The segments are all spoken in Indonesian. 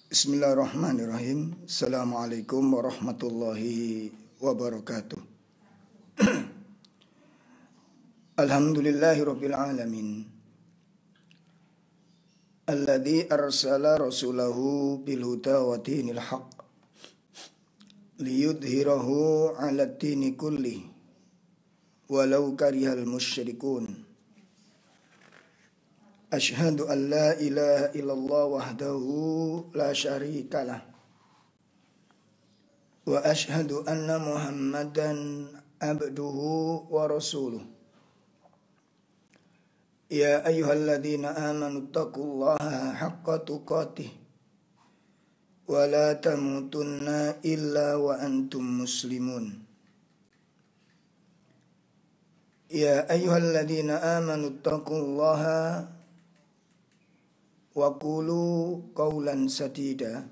Bismillahirrahmanirrahim. Assalamualaikum warahmatullahi wabarakatuh. Alhamdulillahirabbil alamin. Alladzi arsala rasulahu bil huda wa dinil haqq liyudhhirahu 'alad dini kulli walau karihal musyrikun. Asyhadu an la ilaha illallah wahdahu la syarika lah. Wa asyhadu anna Muhammadan abduhu wa rasuluh. Ya ayyuhalladzina amanu taqullaha haqqa tuqatih wa la tamutunna illa wa antum muslimun. Ya ayyuhalladzina amanu taqullaha wa qulu qawlan sadida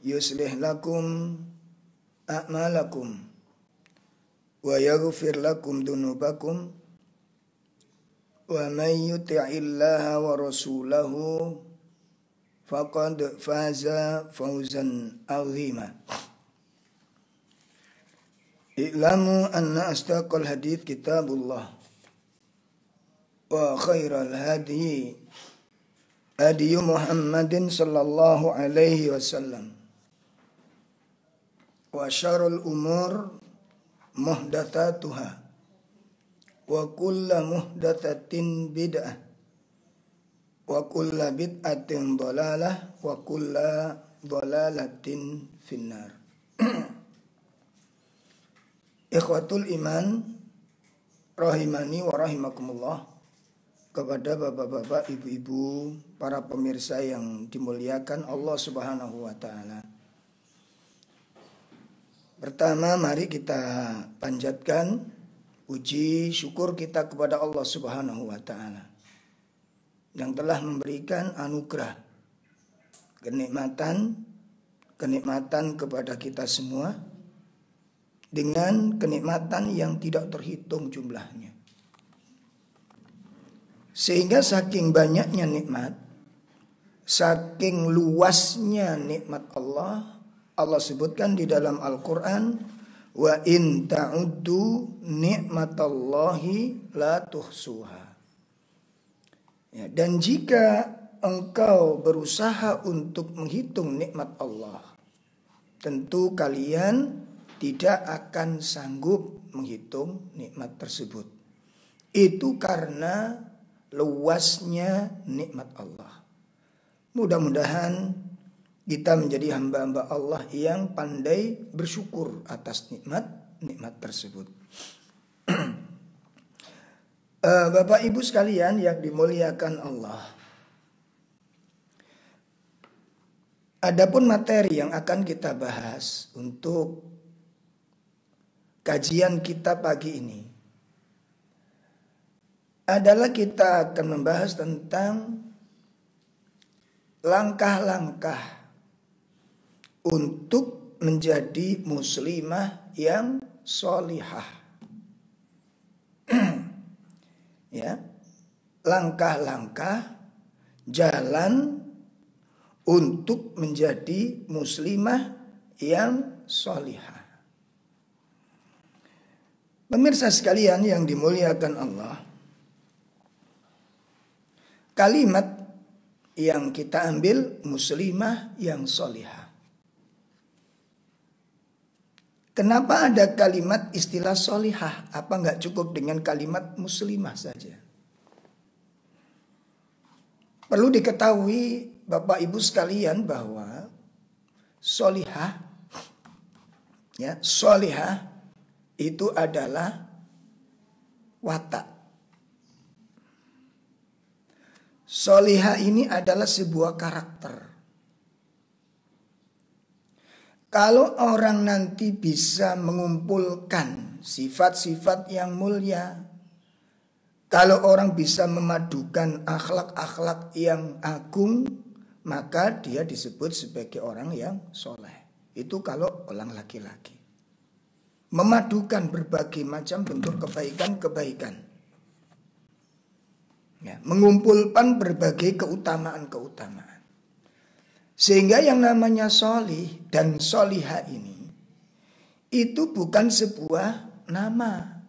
yuslih lakum a'malakum wa yaghfir lakum dunubakum wa man yuti'illaha wa rasulahu faqad faza fawzan 'azima. I'lamu anna asdaqal hadits kitabullah wa khairal hadi hadi Muhammadin sallallahu alaihi wasallam wa syarrul umur muhdatsatuha wa kullu muhdatsatin bid'ah wa kullu bid'atin dhalalah wa kullu dhalalatin finnar. Ikhwatul iman rahimani wa rahimakumullah. Kepada bapak-bapak, ibu-ibu, para pemirsa yang dimuliakan Allah Subhanahu wa taala. Pertama, mari kita panjatkan puji syukur kita kepada Allah Subhanahu wa taala yang telah memberikan anugerah kenikmatan kepada kita semua dengan kenikmatan yang tidak terhitung jumlahnya. Sehingga saking banyaknya nikmat, saking luasnya nikmat Allah, Allah sebutkan di dalam Al-Quran, wa in ta'uddu ni'matallahi la tuhsuha. Ya, dan jika engkau berusaha untuk menghitung nikmat Allah, tentu kalian tidak akan sanggup menghitung nikmat tersebut. Itu karena luasnya nikmat Allah. Mudah-mudahan kita menjadi hamba-hamba Allah yang pandai bersyukur atas nikmat tersebut. Bapak Ibu sekalian yang dimuliakan Allah, adapun materi yang akan kita bahas untuk kajian kita pagi ini adalah kita akan membahas tentang langkah-langkah untuk menjadi muslimah yang sholihah. Ya, langkah-langkah jalan untuk menjadi muslimah yang sholihah. Pemirsa sekalian yang dimuliakan Allah, kalimat yang kita ambil muslimah yang sholihah. Kenapa ada kalimat istilah sholihah? Apa enggak cukup dengan kalimat muslimah saja? Perlu diketahui Bapak Ibu sekalian bahwa sholihah, ya, sholihah itu adalah watak. Sholihah ini adalah sebuah karakter. Kalau orang nanti bisa mengumpulkan sifat-sifat yang mulia, kalau orang bisa memadukan akhlak-akhlak yang agung, maka dia disebut sebagai orang yang soleh. Itu kalau orang laki-laki. Memadukan berbagai macam bentuk kebaikan-kebaikan. Ya, mengumpulkan berbagai keutamaan-keutamaan. Sehingga yang namanya solih dan soliha ini itu bukan sebuah nama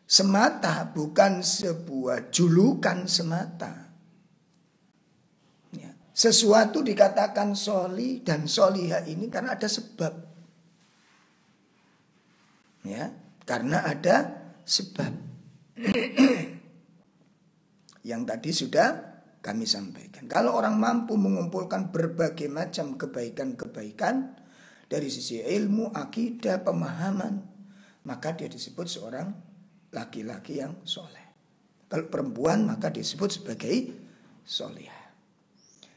semata, bukan sebuah julukan semata. Ya. Sesuatu dikatakan solih dan soliha ini karena ada sebab. Ya, karena ada sebab. Yang tadi sudah kami sampaikan. Kalau orang mampu mengumpulkan berbagai macam kebaikan-kebaikan dari sisi ilmu, akidah, pemahaman, maka dia disebut seorang laki-laki yang soleh. Kalau perempuan maka disebut sebagai solihah.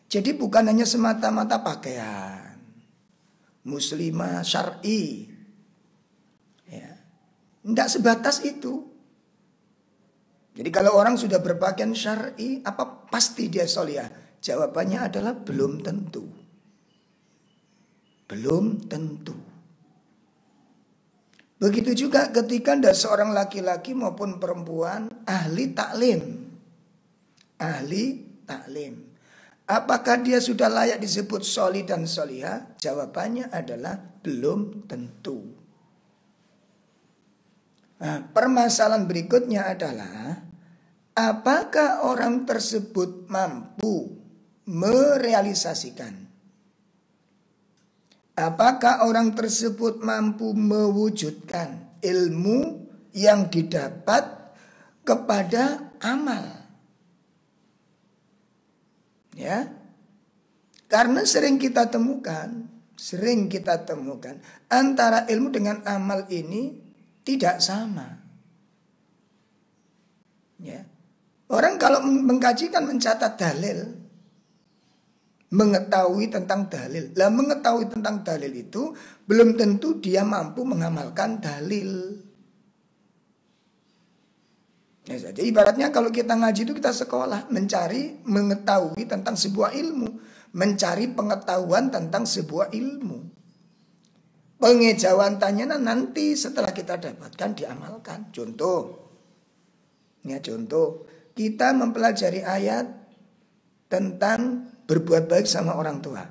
Jadi bukan hanya semata-mata pakaian, muslimah syar'i, ya, tidak sebatas itu. Jadi kalau orang sudah berpakaian syar'i, apa pasti dia solihah? Jawabannya adalah belum tentu. Belum tentu. Begitu juga ketika ada seorang laki-laki maupun perempuan ahli taklim. Ahli taklim. Apakah dia sudah layak disebut solih dan solihah? Jawabannya adalah belum tentu. Nah, permasalahan berikutnya adalah apakah orang tersebut mampu merealisasikan? Apakah orang tersebut mampu mewujudkan ilmu yang didapat kepada amal? Ya. Karena sering kita temukan antara ilmu dengan amal ini tidak sama. Ya. Orang kalau mengkaji kan mencatat dalil, mengetahui tentang dalil. Lah mengetahui tentang dalil itu belum tentu dia mampu mengamalkan dalil. Ya, jadi ibaratnya kalau kita ngaji itu kita sekolah, mencari mengetahui tentang sebuah ilmu, mencari pengetahuan tentang sebuah ilmu. Pengejawantannya nanti setelah kita dapatkan diamalkan. Contoh, kita mempelajari ayat tentang berbuat baik sama orang tua.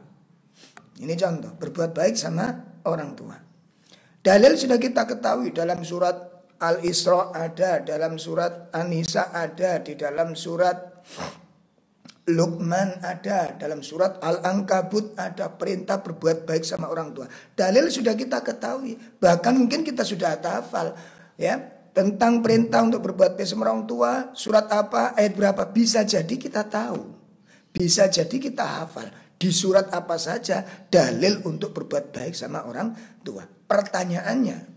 Ini contoh, berbuat baik sama orang tua. Dalil sudah kita ketahui dalam surat Al-Isra ada, dalam surat An-Nisa ada, di dalam surat Luqman ada, dalam surat Al-Ankabut ada perintah berbuat baik sama orang tua. Dalil sudah kita ketahui, bahkan mungkin kita sudah hafal, ya, tentang perintah untuk berbuat baik sama orang tua. Surat apa, ayat berapa, bisa jadi kita tahu, bisa jadi kita hafal. Di surat apa saja dalil untuk berbuat baik sama orang tua. Pertanyaannya,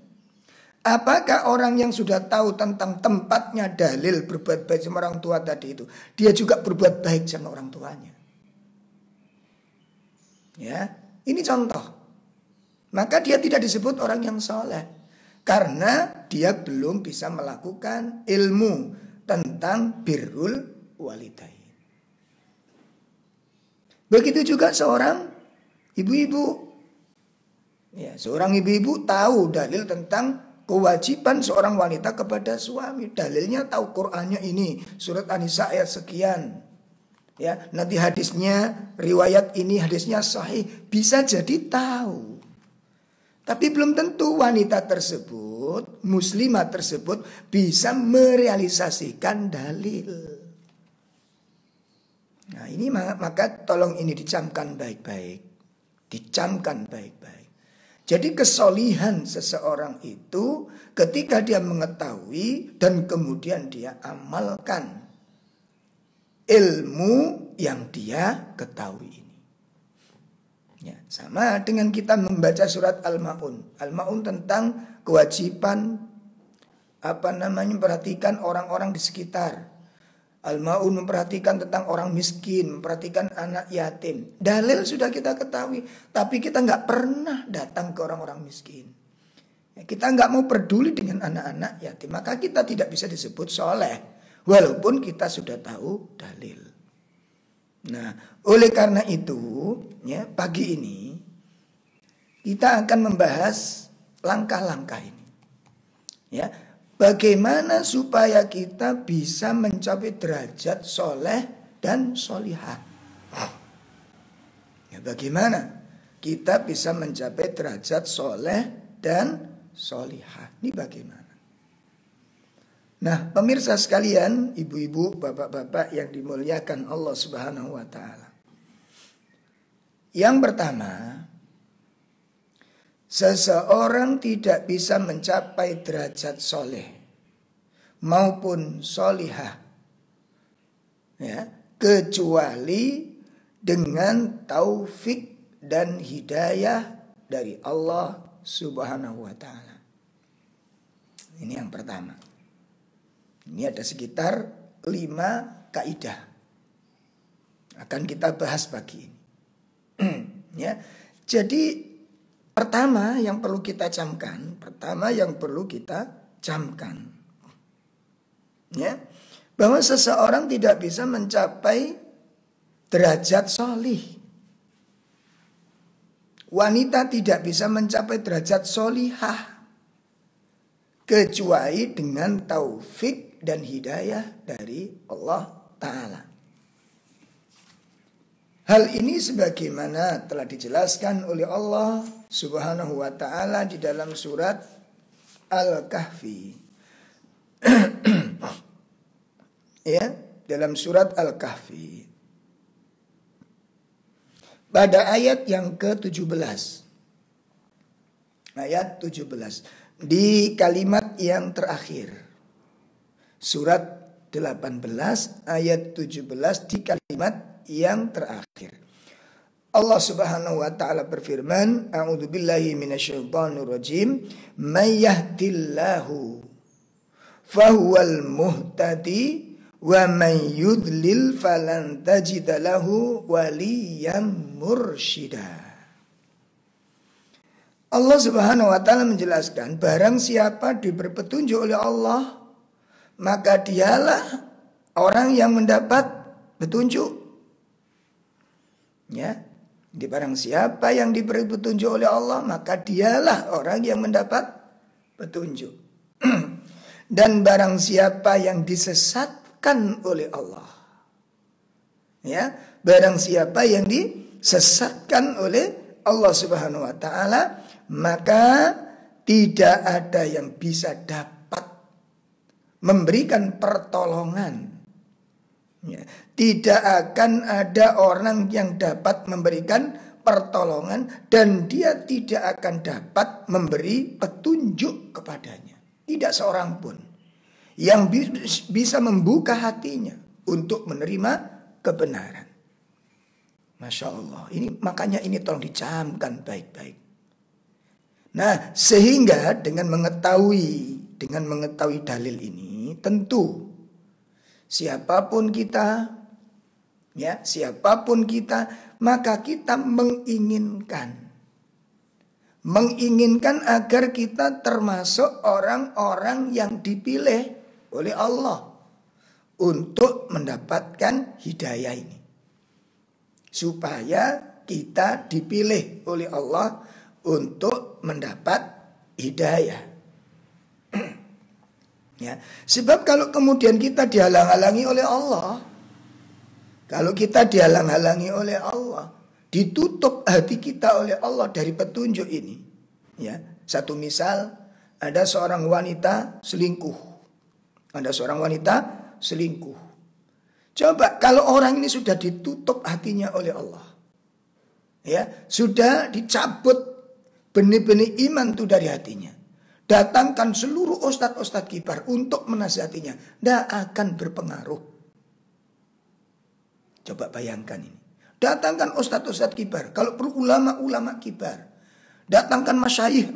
apakah orang yang sudah tahu tentang tempatnya dalil berbuat baik sama orang tua tadi itu, dia juga berbuat baik sama orang tuanya? Ya, ini contoh. Maka dia tidak disebut orang yang soleh, karena dia belum bisa melakukan ilmu tentang birrul walidain. Begitu juga seorang ibu-ibu. Ya, seorang ibu-ibu tahu dalil tentang kewajiban seorang wanita kepada suami. Dalilnya tahu, Qur'annya ini surat An-Nisa ayat sekian. Ya, nanti hadisnya riwayat ini, hadisnya sahih, bisa jadi tahu. Tapi belum tentu wanita tersebut, muslimah tersebut bisa merealisasikan dalil. Nah, ini maka tolong ini dicamkan baik-baik. Dicamkan baik-baik. Jadi kesolihan seseorang itu ketika dia mengetahui dan kemudian dia amalkan ilmu yang dia ketahui ini. Ya, sama dengan kita membaca surat Al-Ma'un. Al-Ma'un tentang kewajiban memperhatikan orang-orang di sekitar. Al-Ma'un memperhatikan tentang orang miskin, memperhatikan anak yatim. Dalil sudah kita ketahui, tapi kita nggak pernah datang ke orang-orang miskin. Ya, kita nggak mau peduli dengan anak-anak yatim, maka kita tidak bisa disebut soleh, walaupun kita sudah tahu dalil. Nah, oleh karena itu, ya, pagi ini kita akan membahas langkah-langkah ini. Ya. Bagaimana supaya kita bisa mencapai derajat soleh dan solihah. Ya, bagaimana kita bisa mencapai derajat soleh dan solihah? Ini bagaimana? Nah, pemirsa sekalian, ibu-ibu, bapak-bapak yang dimuliakan Allah Subhanahu wa taala. Yang pertama, seseorang tidak bisa mencapai derajat soleh maupun solihah, ya, kecuali dengan taufik dan hidayah dari Allah Subhanahu wa taala. Ini yang pertama. Ini ada sekitar 5 kaidah. Akan kita bahas pagi ini. Ya. Jadi pertama yang perlu kita camkan, ya, bahwa seseorang tidak bisa mencapai derajat solih. Wanita tidak bisa mencapai derajat solihah kecuali dengan taufik dan hidayah dari Allah Ta'ala. Hal ini sebagaimana telah dijelaskan oleh Allah Subhanahu wa Ta'ala di dalam surat Al-Kahfi. Ya, dalam surat Al-Kahfi. Pada ayat yang ke-17. Ayat 17. Di kalimat yang terakhir. Surat 18 ayat 17 di kalimat yang terakhir. Allah Subhanahu wa taala berfirman, A'udzubillahi minasyaitonir rajim, may yahdillahu fahuwal muhtadi wa may yudlil falan tajida lahu waliyan mursyida. Allah Subhanahu wa taala menjelaskan, barang siapa diberi petunjuk oleh Allah, maka dialah orang yang mendapat petunjuk. Ya, di barang siapa yang diberi petunjuk oleh Allah, maka dialah orang yang mendapat petunjuk. Dan barang siapa yang disesatkan oleh Allah, ya, barang siapa yang disesatkan oleh Allah Subhanahu wa taala, maka tidak ada yang bisa dapat memberikan pertolongan. Ya, tidak akan ada orang yang dapat memberikan pertolongan dan dia tidak akan dapat memberi petunjuk kepadanya. Tidak seorang pun yang bisa membuka hatinya untuk menerima kebenaran. Masya Allah, makanya ini tolong dicamkan baik-baik. Nah, sehingga dengan mengetahui dalil ini, tentu siapapun kita, maka kita menginginkan agar kita termasuk orang-orang yang dipilih oleh Allah untuk mendapatkan hidayah ini. Supaya kita dipilih oleh Allah untuk mendapat hidayah. Ya, sebab kalau kemudian kita dihalang-halangi oleh Allah, ditutup hati kita oleh Allah dari petunjuk ini. Ya, satu misal, ada seorang wanita selingkuh. Coba kalau orang ini sudah ditutup hatinya oleh Allah, ya, sudah dicabut benih-benih iman itu dari hatinya. Datangkan seluruh ustadz-ustadz kibar untuk menasihatinya, tidak akan berpengaruh. Coba bayangkan ini. Datangkan ustadz-ustadz kibar, kalau perlu ulama-ulama kibar. Datangkan masyayikh,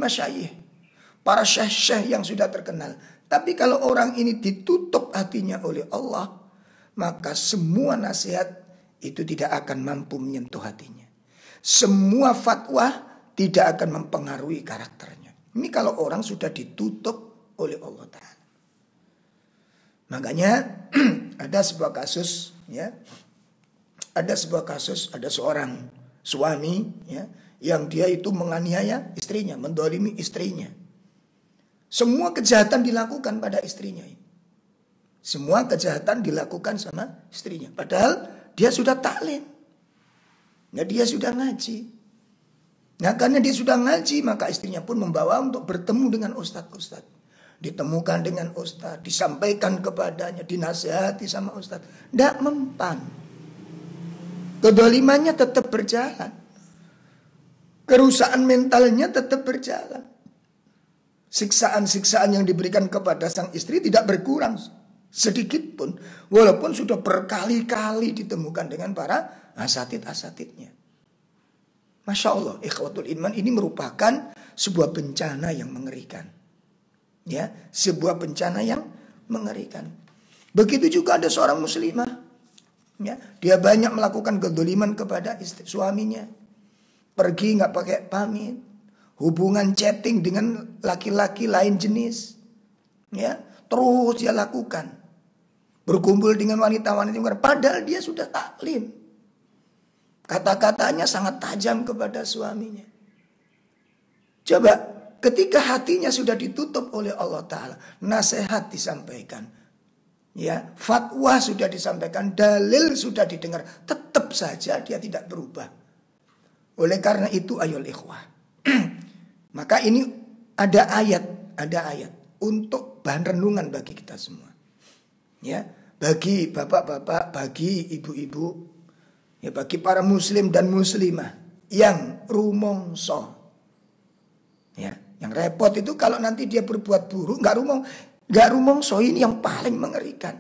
para syekh-syekh yang sudah terkenal. Tapi kalau orang ini ditutup hatinya oleh Allah, maka semua nasihat itu tidak akan mampu menyentuh hatinya. Semua fatwa tidak akan mempengaruhi karakternya. Ini kalau orang sudah ditutup oleh Allah Ta'ala. Makanya ada sebuah kasus, ya. Ada seorang suami, ya, yang dia itu menganiaya istrinya, mendolimi istrinya. Semua kejahatan dilakukan pada istrinya. Semua kejahatan dilakukan sama istrinya. Padahal dia sudah taklim. Nah dia sudah ngaji. Nah karena dia sudah ngaji, maka istrinya pun membawa untuk bertemu dengan ustadz-ustadz. Ditemukan dengan ustadz, disampaikan kepadanya, dinasihati sama ustadz. Tidak mempan. Kedolimannya tetap berjalan. Kerusakan mentalnya tetap berjalan. Siksaan-siksaan yang diberikan kepada sang istri tidak berkurang sedikit pun. Walaupun sudah berkali-kali ditemukan dengan para asatid-asatidnya. Masya Allah, ikhwatul iman, ini merupakan sebuah bencana yang mengerikan. Ya, sebuah bencana yang mengerikan. Begitu juga ada seorang muslimah. Ya, dia banyak melakukan kedoliman kepada istri, suaminya. Pergi nggak pakai pamit. Hubungan chatting dengan laki-laki lain jenis. Ya, terus dia lakukan. Berkumpul dengan wanita-wanita. Padahal dia sudah taklim. Kata-katanya sangat tajam kepada suaminya. Coba ketika hatinya sudah ditutup oleh Allah Ta'ala, nasihat disampaikan, ya, fatwa sudah disampaikan, dalil sudah didengar, tetap saja dia tidak berubah. Oleh karena itu ayol ikhwah, maka ini ada ayat untuk bahan renungan bagi kita semua. Ya, bagi bapak-bapak, bagi ibu-ibu, ya, bagi para muslim dan muslimah yang rumongso. Ya, yang repot itu kalau nanti dia berbuat buruk nggak rumongso, ini yang paling mengerikan.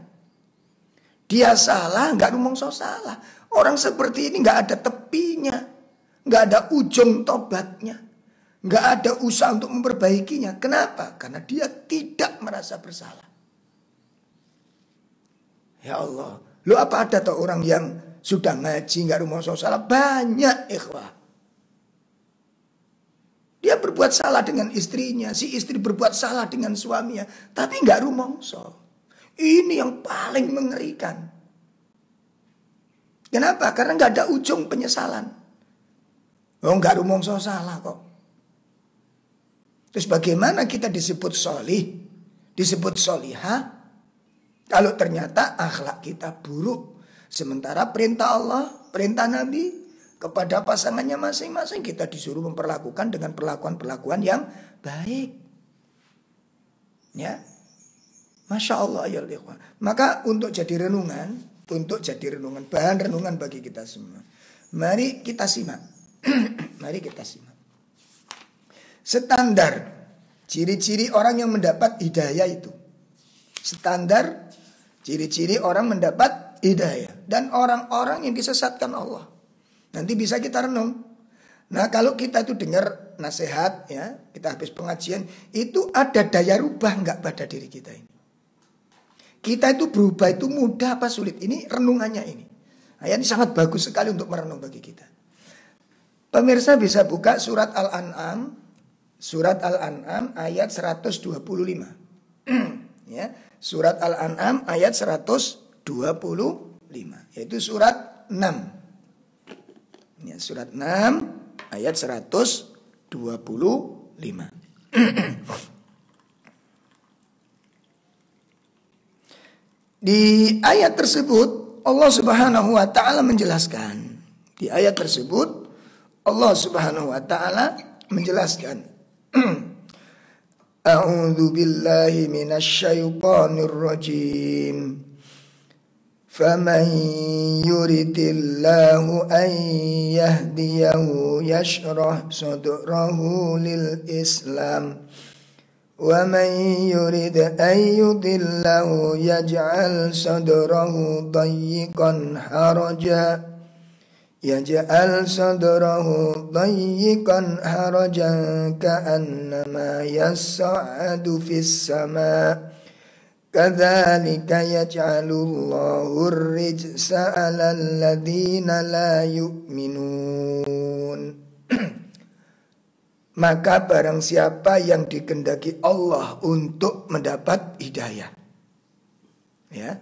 Dia salah, nggak rumongso salah. Orang seperti ini nggak ada tepinya, nggak ada ujung tobatnya, nggak ada usaha untuk memperbaikinya. Kenapa? Karena dia tidak merasa bersalah. Ya Allah, lu apa ada tuh orang yang sudah ngaji nggak rumongso salah? Banyak ikhwah. Dia berbuat salah dengan istrinya, si istri berbuat salah dengan suaminya, tapi nggak rumongso. Ini yang paling mengerikan. Kenapa? Karena nggak ada ujung penyesalan. Oh, nggak rumongso salah kok. Terus bagaimana kita disebut solih, disebut solihah, kalau ternyata akhlak kita buruk? Sementara perintah Allah, perintah Nabi kepada pasangannya masing-masing kita disuruh memperlakukan dengan perlakuan-perlakuan yang baik. Ya, Masya Allah ya Allah. Maka untuk jadi renungan, bahan renungan bagi kita semua. Mari kita simak. Mari kita simak. Standar ciri-ciri orang yang mendapat hidayah itu. Standar ciri-ciri orang mendapat hidayah dan orang-orang yang disesatkan Allah. Nanti bisa kita renung. Nah kalau kita itu dengar nasihat, ya, kita habis pengajian, itu ada daya rubah nggak pada diri kita ini? Kita itu berubah itu mudah apa sulit? Ini renungannya ini. Nah, ini sangat bagus sekali untuk merenung bagi kita. Pemirsa bisa buka surat Al-An'am, ayat 125. Ya, surat Al-An'am ayat 125, yaitu surat 6. Ya, surat 6 ayat 125. Di ayat tersebut Allah Subhanahu wa taala menjelaskan. Di ayat tersebut Allah Subhanahu wa taala menjelaskan. A'udzu billahi minasyaitonir rajim. فَمَنْ يُرِدِ اللَّهُ أَنْ يَهْدِيَهُ يَشْرَحْ صَدْرَهُ لِلْإِسْلَامِ وَمَنْ يُرِدْ أَنْ يُضِلَّهُ يَجْعَلْ صَدْرَهُ ضَيِّقًا حَرَجًا كَأَنَّمَا يَصْعَدُ فِي السَّمَاءِ Kadzalika yaj'alullahu ar-rijsa 'alal ladzina la yu'minun. Maka barang siapa yang dikehendaki Allah untuk mendapat hidayah, ya,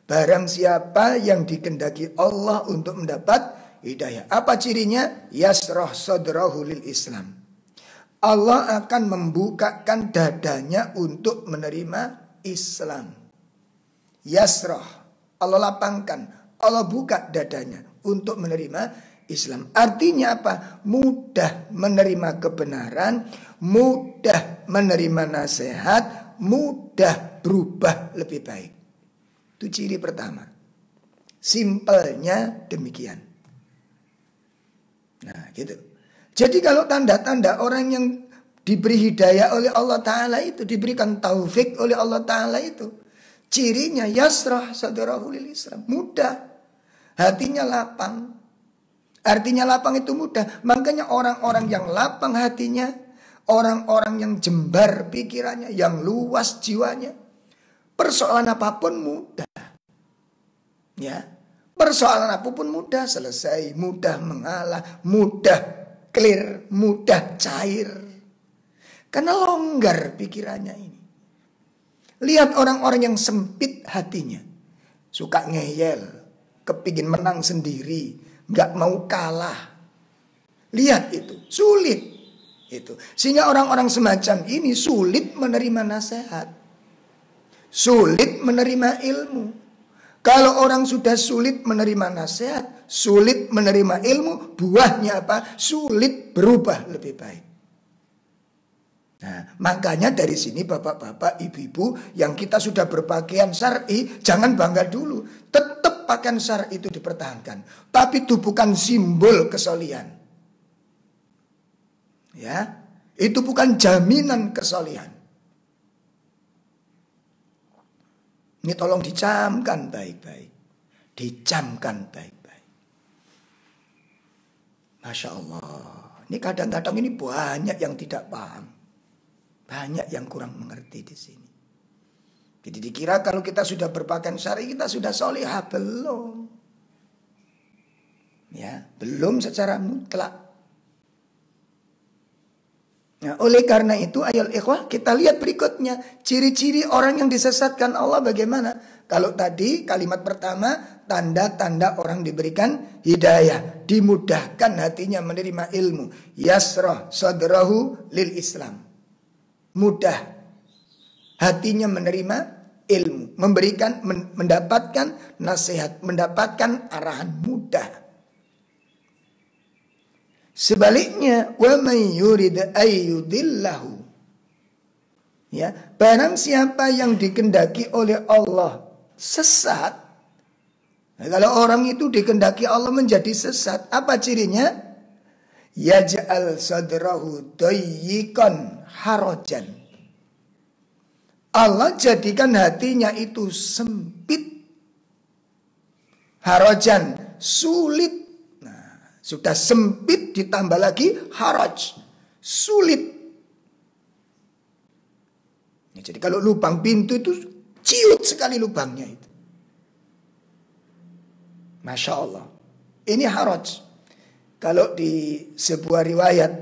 barang siapa yang dikehendaki Allah untuk mendapat hidayah, apa cirinya? Yasrah sadrahu lil Islam. Allah akan membukakan dadanya untuk menerima Islam. Yasrah, Allah lapangkan, Allah buka dadanya untuk menerima Islam. Artinya apa? Mudah menerima kebenaran, mudah menerima nasihat, mudah berubah lebih baik. Itu ciri pertama. Simpelnya demikian. Nah gitu. Jadi kalau tanda-tanda orang yang diberi hidayah oleh Allah Ta'ala itu, diberikan taufik oleh Allah Ta'ala itu, cirinya yasrah sadrahu lil Islam. Mudah. Hatinya lapang. Artinya lapang itu mudah. Makanya orang-orang yang lapang hatinya, orang-orang yang jembar pikirannya, yang luas jiwanya, persoalan apapun mudah. Ya, persoalan apapun mudah selesai, mudah mengalah, mudah clear, mudah cair. Karena longgar pikirannya ini. Lihat orang-orang yang sempit hatinya, suka ngeyel, kepingin menang sendiri, nggak mau kalah. Lihat itu, sulit itu. Sehingga orang-orang semacam ini sulit menerima nasihat, sulit menerima ilmu. Kalau orang sudah sulit menerima nasihat, sulit menerima ilmu, buahnya apa? Sulit berubah lebih baik. Nah, makanya dari sini bapak-bapak, ibu-ibu yang kita sudah berpakaian syar'i, jangan bangga dulu. Tetap pakaian syar'i itu dipertahankan. Tapi itu bukan simbol kesolihan. Ya, itu bukan jaminan kesolihan. Ini tolong dicamkan baik-baik. Dicamkan baik-baik. Masya Allah. Ini kadang-kadang ini banyak yang tidak paham. Banyak yang kurang mengerti di sini. Jadi dikira kalau kita sudah berpakaian syar'i kita sudah solihah. Belum. Ya, belum secara mutlak. Nah, oleh karena itu ayol ikhwah kita lihat berikutnya. Ciri-ciri orang yang disesatkan Allah bagaimana? Kalau tadi kalimat pertama, tanda-tanda orang diberikan hidayah, dimudahkan hatinya menerima ilmu. Yasrah sadrahu lil Islam. Mudah hatinya menerima ilmu, mendapatkan nasihat, mendapatkan arahan mudah. Sebaliknya, wa may yurid ayyudillahu. Ya, barang siapa yang dikehendaki oleh Allah sesat. Nah, kalau orang itu dikehendaki Allah menjadi sesat, apa cirinya? Yaj'al sadrahu dayyiqan harajan. Allah jadikan hatinya itu sempit, harajan, sulit. Nah, sudah sempit ditambah lagi haraj, sulit. Ya, jadi kalau lubang pintu itu ciut sekali lubangnya itu. Masya Allah. Ini haraj. Kalau di sebuah riwayat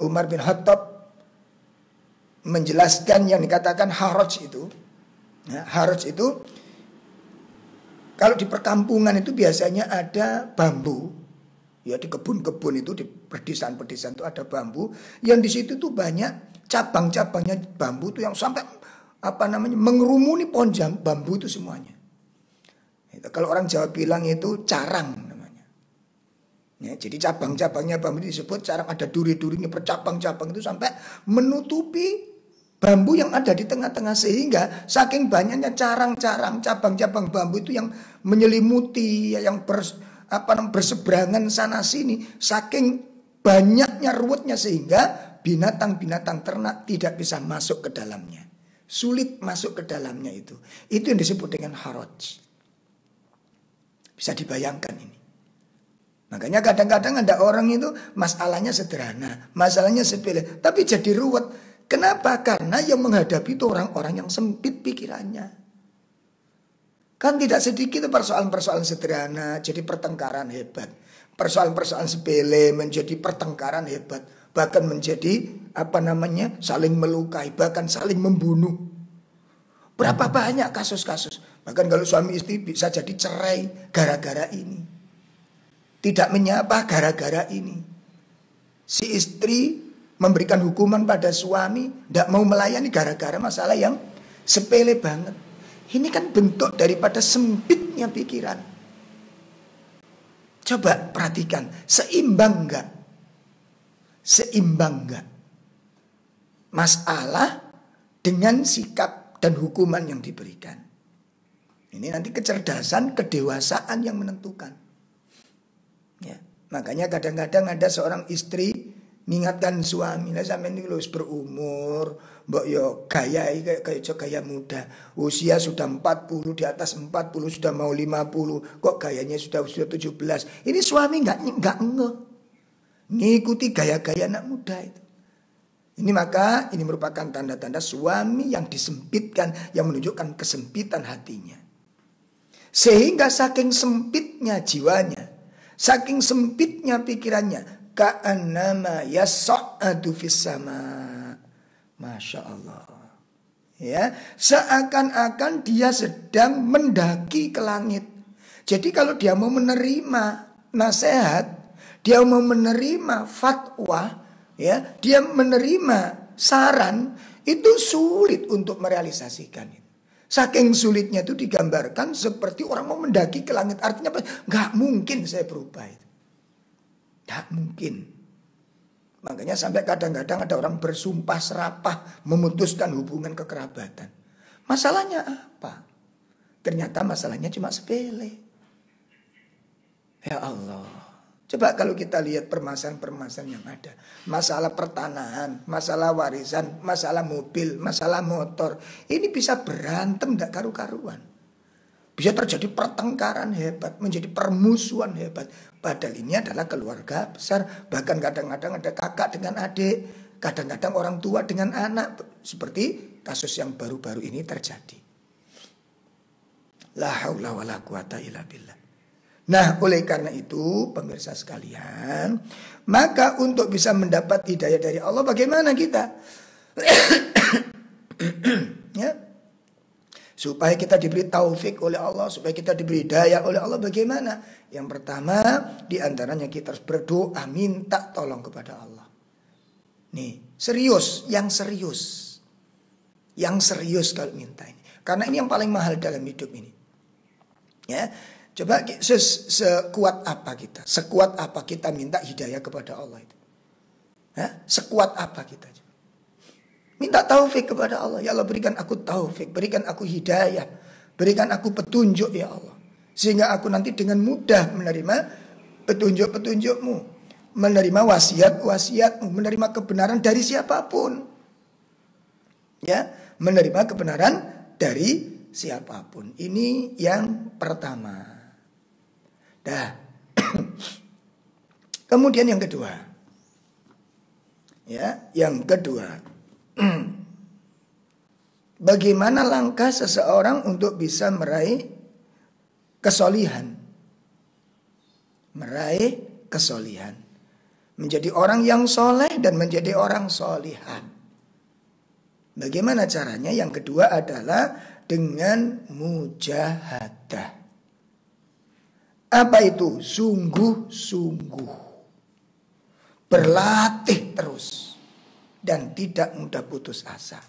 Umar bin Khattab menjelaskan yang dikatakan haraj itu. Nah, haraj itu kalau di perkampungan itu biasanya ada bambu. Ya di kebun-kebun itu, di pedesaan-pedesaan itu ada bambu. Yang di situ tuh banyak cabang-cabangnya bambu itu yang sampai mengerumuni pohon bambu itu semuanya. Itu, kalau orang Jawa bilang itu carang. Ya, jadi cabang-cabangnya bambu itu disebut carang, ada duri-durinya bercabang-cabang itu sampai menutupi bambu yang ada di tengah-tengah, sehingga saking banyaknya carang-carang cabang-cabang bambu itu yang menyelimuti, yang berseberangan sana sini, saking banyaknya ruwetnya sehingga binatang-binatang ternak tidak bisa masuk ke dalamnya, sulit masuk ke dalamnya itu yang disebut dengan haraj. Bisa dibayangkan ini. Makanya kadang-kadang ada orang itu masalahnya sederhana, masalahnya sepele, tapi jadi ruwet. Kenapa? Karena yang menghadapi itu orang-orang yang sempit pikirannya. Kan tidak sedikit persoalan-persoalan sederhana jadi pertengkaran hebat. Persoalan-persoalan sepele menjadi pertengkaran hebat. Bahkan menjadi saling melukai, bahkan saling membunuh. Berapa banyak kasus-kasus. Bahkan kalau suami istri bisa jadi cerai gara-gara ini. Tidak menyapa gara-gara ini. Si istri memberikan hukuman pada suami, tidak mau melayani gara-gara masalah yang sepele banget. Ini kan bentuk daripada sempitnya pikiran. Coba perhatikan, seimbang enggak? Seimbang enggak? Masalah dengan sikap dan hukuman yang diberikan. Ini nanti kecerdasan, kedewasaan yang menentukan. Ya, makanya kadang-kadang ada seorang istri mengingatkan suami, lah sampeyan iki lho wis berumur, mbok yo gaya kayak gaya muda. Usia sudah 40, di atas 40 sudah mau 50, kok gayanya sudah usia 17. Ini suami enggak ngikuti gaya-gaya anak muda itu. Ini merupakan tanda-tanda suami yang disempitkan, yang menunjukkan kesempitan hatinya. Sehingga saking sempitnya jiwanya, saking sempitnya pikirannya, ka'annama yas'adu fis sama. Masya Allah. Ya, seakan-akan dia sedang mendaki ke langit. Jadi kalau dia mau menerima nasihat, dia mau menerima fatwa, ya, dia menerima saran, itu sulit untuk merealisasikan itu. Saking sulitnya itu digambarkan seperti orang mau mendaki ke langit. Artinya apa? Gak mungkin saya berubah itu. Tak mungkin. Makanya sampai kadang-kadang ada orang bersumpah serapah memutuskan hubungan kekerabatan. Masalahnya apa? Ternyata masalahnya cuma sepele. Ya Allah. Coba kalau kita lihat permasalahan-permasalahan yang ada. Masalah pertanahan, masalah warisan, masalah mobil, masalah motor. Ini bisa berantem tidak karu-karuan. Bisa terjadi pertengkaran hebat, menjadi permusuhan hebat. Padahal ini adalah keluarga besar. Bahkan kadang-kadang ada kakak dengan adik. Kadang-kadang orang tua dengan anak. Seperti kasus yang baru-baru ini terjadi. La haula wa la quwata illa billah. Nah, oleh karena itu pemirsa sekalian, maka untuk bisa mendapat hidayah dari Allah, bagaimana kita? Ya, supaya kita diberi taufik oleh Allah, supaya kita diberi hidayah oleh Allah, bagaimana? Yang pertama, diantaranya kita harus berdoa, minta tolong kepada Allah. Nih, serius, yang serius kalau minta ini, karena ini yang paling mahal dalam hidup ini. Ya. Coba sekuat apa kita minta hidayah kepada Allah itu. Ya, sekuat apa kita? Minta taufik kepada Allah. Ya Allah, berikan aku taufik, berikan aku hidayah, berikan aku petunjuk ya Allah. Sehingga aku nanti dengan mudah menerima petunjuk-petunjukmu, menerima wasiat-wasiatmu, menerima kebenaran dari siapapun. Ya, menerima kebenaran dari siapapun. Ini yang pertama. Dah. Kemudian yang kedua. Ya, yang kedua. Bagaimana langkah seseorang untuk bisa meraih kesolihan? Meraih kesolihan. Menjadi orang yang soleh dan menjadi orang solihah. Bagaimana caranya? Yang kedua adalah dengan mujahadah. Apa itu? Sungguh-sungguh. Berlatih terus. Dan tidak mudah putus asa.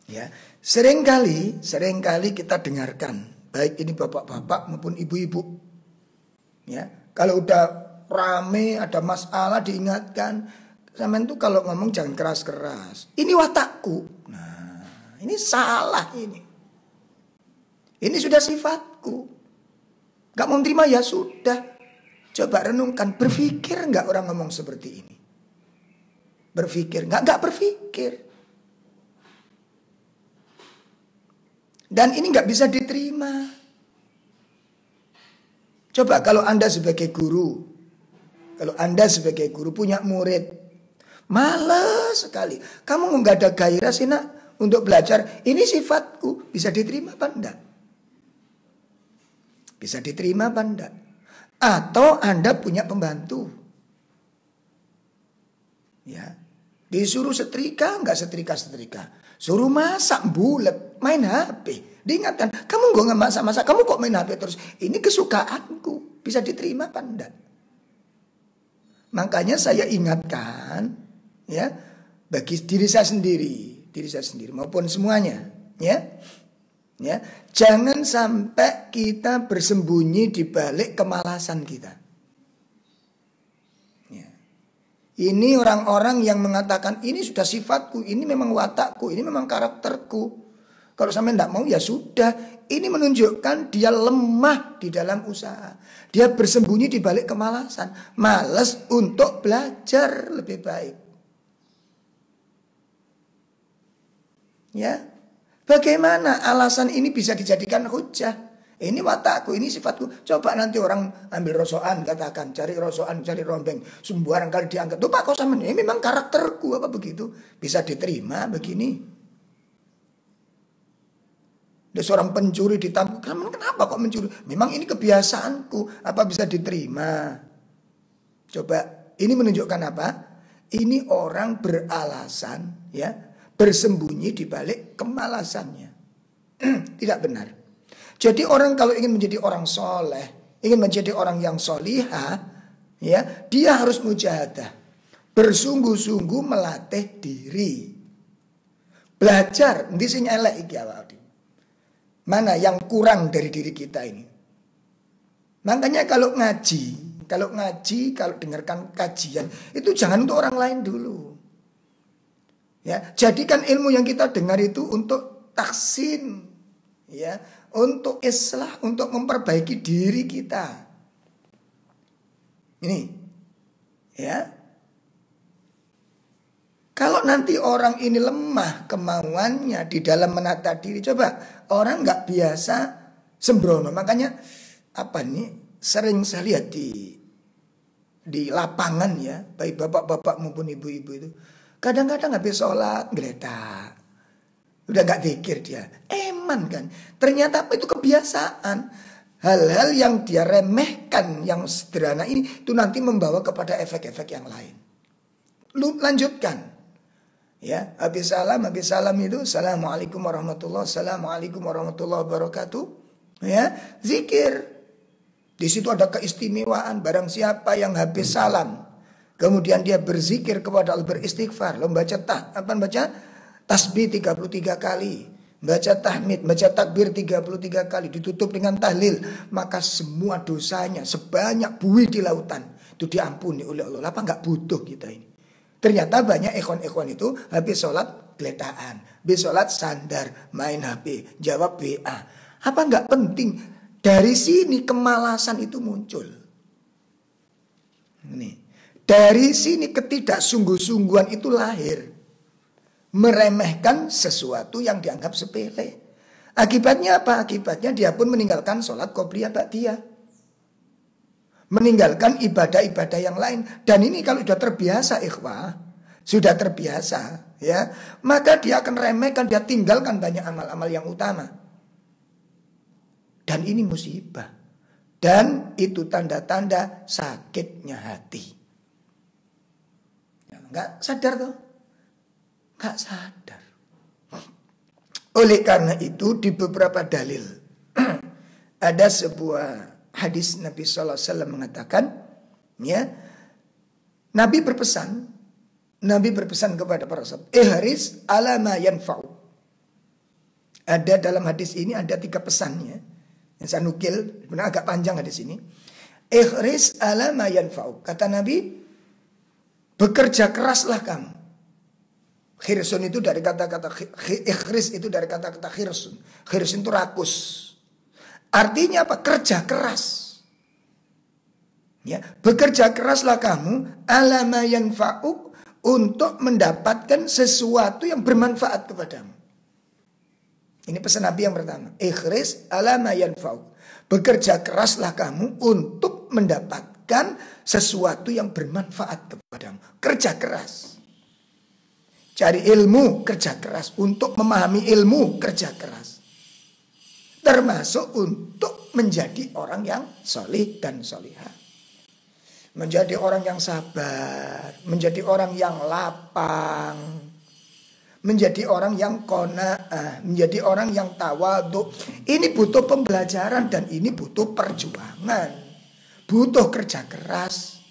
Ya, seringkali kita dengarkan, baik ini bapak-bapak maupun ibu-ibu. Ya, kalau udah rame ada masalah diingatkan, sampean tuh kalau ngomong jangan keras-keras. Ini watakku. Nah, ini salah ini. Ini sudah sifatku. Gak mau terima ya sudah. Coba renungkan, berpikir gak orang ngomong seperti ini? Berpikir gak berpikir. Dan ini gak bisa diterima. Coba kalau Anda sebagai guru, punya murid, malas sekali. Kamu gak ada gairah sih nak untuk belajar. Ini sifatku, bisa diterima apa enggak? Bisa diterima apa enggak? Atau Anda punya pembantu, ya, disuruh setrika, enggak setrika. Suruh masak bulat, main HP. Diingatkan, kamu gak masak-masak, kamu kok main HP terus? Ini kesukaanku, bisa diterima apa enggak? Makanya saya ingatkan, ya, bagi diri saya sendiri maupun semuanya, ya. Ya, jangan sampai kita bersembunyi di balik kemalasan kita. Ya. Ini orang-orang yang mengatakan ini sudah sifatku, ini memang watakku, ini memang karakterku. Kalau sampai tidak mau ya sudah. Ini menunjukkan dia lemah di dalam usaha. Dia bersembunyi di balik kemalasan, malas untuk belajar lebih baik. Ya. Bagaimana alasan ini bisa dijadikan hujah? Ini watakku, ini sifatku. Coba nanti orang ambil rosokan, katakan cari rosokan, cari rombeng, sembarang kali dianggap. Tuh Pak, kok sama ini memang karakterku apa begitu? Bisa diterima begini. Ada seorang pencuri ditampuk, kenapa kok mencuri? Memang ini kebiasaanku, apa bisa diterima? Coba, ini menunjukkan apa? Ini orang beralasan, ya, bersembunyi di balik kemalasannya. Tidak benar. Jadi orang kalau ingin menjadi orang soleh, ingin menjadi orang yang solihah, ya, dia harus mujahadah, bersungguh-sungguh melatih diri, belajar. Nanti sing elek iki awake. Mana yang kurang dari diri kita ini? Makanya kalau ngaji, kalau dengarkan kajian, itu jangan untuk orang lain dulu. Ya, jadikan ilmu yang kita dengar itu untuk taksin, ya, untuk islah, untuk memperbaiki diri kita. Ini, ya. Kalau nanti orang ini lemah kemauannya di dalam menata diri, coba orang nggak biasa sembrono. Makanya apa nih? Sering saya lihat di lapangan ya, baik bapak-bapak maupun ibu-ibu itu. Kadang-kadang habis sholat geletak, udah gak zikir dia, eman kan. Ternyata apa itu kebiasaan. Hal-hal yang dia remehkan, yang sederhana ini, itu nanti membawa kepada efek-efek yang lain. Lu lanjutkan. Ya, habis salam itu, assalamualaikum warahmatullahi wabarakatuh, assalamualaikum warahmatullahi wabarakatuh. Ya, zikir. Di situ ada keistimewaan. Barang siapa yang habis salam, kemudian dia berzikir kepada Allah, beristighfar, membaca tasbih 33 kali, baca tahmid, baca takbir 33 kali, ditutup dengan tahlil, maka semua dosanya sebanyak buih di lautan itu diampuni oleh Allah. Apa nggak butuh kita ini? Ternyata banyak ikhwan-ikhwan itu habis sholat geletaan, habis sholat sandar, main HP, jawab WA. Apa nggak penting? Dari sini kemalasan itu muncul. Nih. Dari sini ketidaksungguh-sungguhan itu lahir. Meremehkan sesuatu yang dianggap sepele. Akibatnya apa? Akibatnya dia pun meninggalkan sholat qobliyah ba'diyah. Meninggalkan ibadah-ibadah yang lain. Dan ini kalau sudah terbiasa ikhwah, sudah terbiasa, ya, maka dia akan remehkan, dia tinggalkan banyak amal-amal yang utama. Dan ini musibah. Dan itu tanda-tanda sakitnya hati. Nggak sadar tuh, nggak sadar. Oleh karena itu di beberapa dalil ada sebuah hadis Nabi Sallallahu Alaihi Wasallam mengatakan, ya, Nabi berpesan kepada para sahabat, ihris ala ma yanfa'u. Ada dalam hadis ini ada 3 pesannya yang saya nukil, benar agak panjang hadis ini. Ihris ala ma yanfa'u. Kata Nabi, bekerja keraslah kamu. Khirsun itu dari kata-kata ikhris itu dari kata-kata khirsun. Khirsun itu rakus. Artinya apa? Kerja keras. Ya, bekerja keraslah kamu ala ma yanfa'u untuk mendapatkan sesuatu yang bermanfaat kepadamu. Ini pesan Nabi yang pertama. Ikhris ala ma yanfa'u. Bekerja keraslah kamu untuk mendapatkan sesuatu yang bermanfaat kepadamu. Kerja keras. Cari ilmu, kerja keras. Untuk memahami ilmu, kerja keras. Termasuk untuk menjadi orang yang solih dan solihah. Menjadi orang yang sabar. Menjadi orang yang lapang. Menjadi orang yang qanaah. Menjadi orang yang tawadhu. Ini butuh pembelajaran dan ini butuh perjuangan. Butuh kerja keras.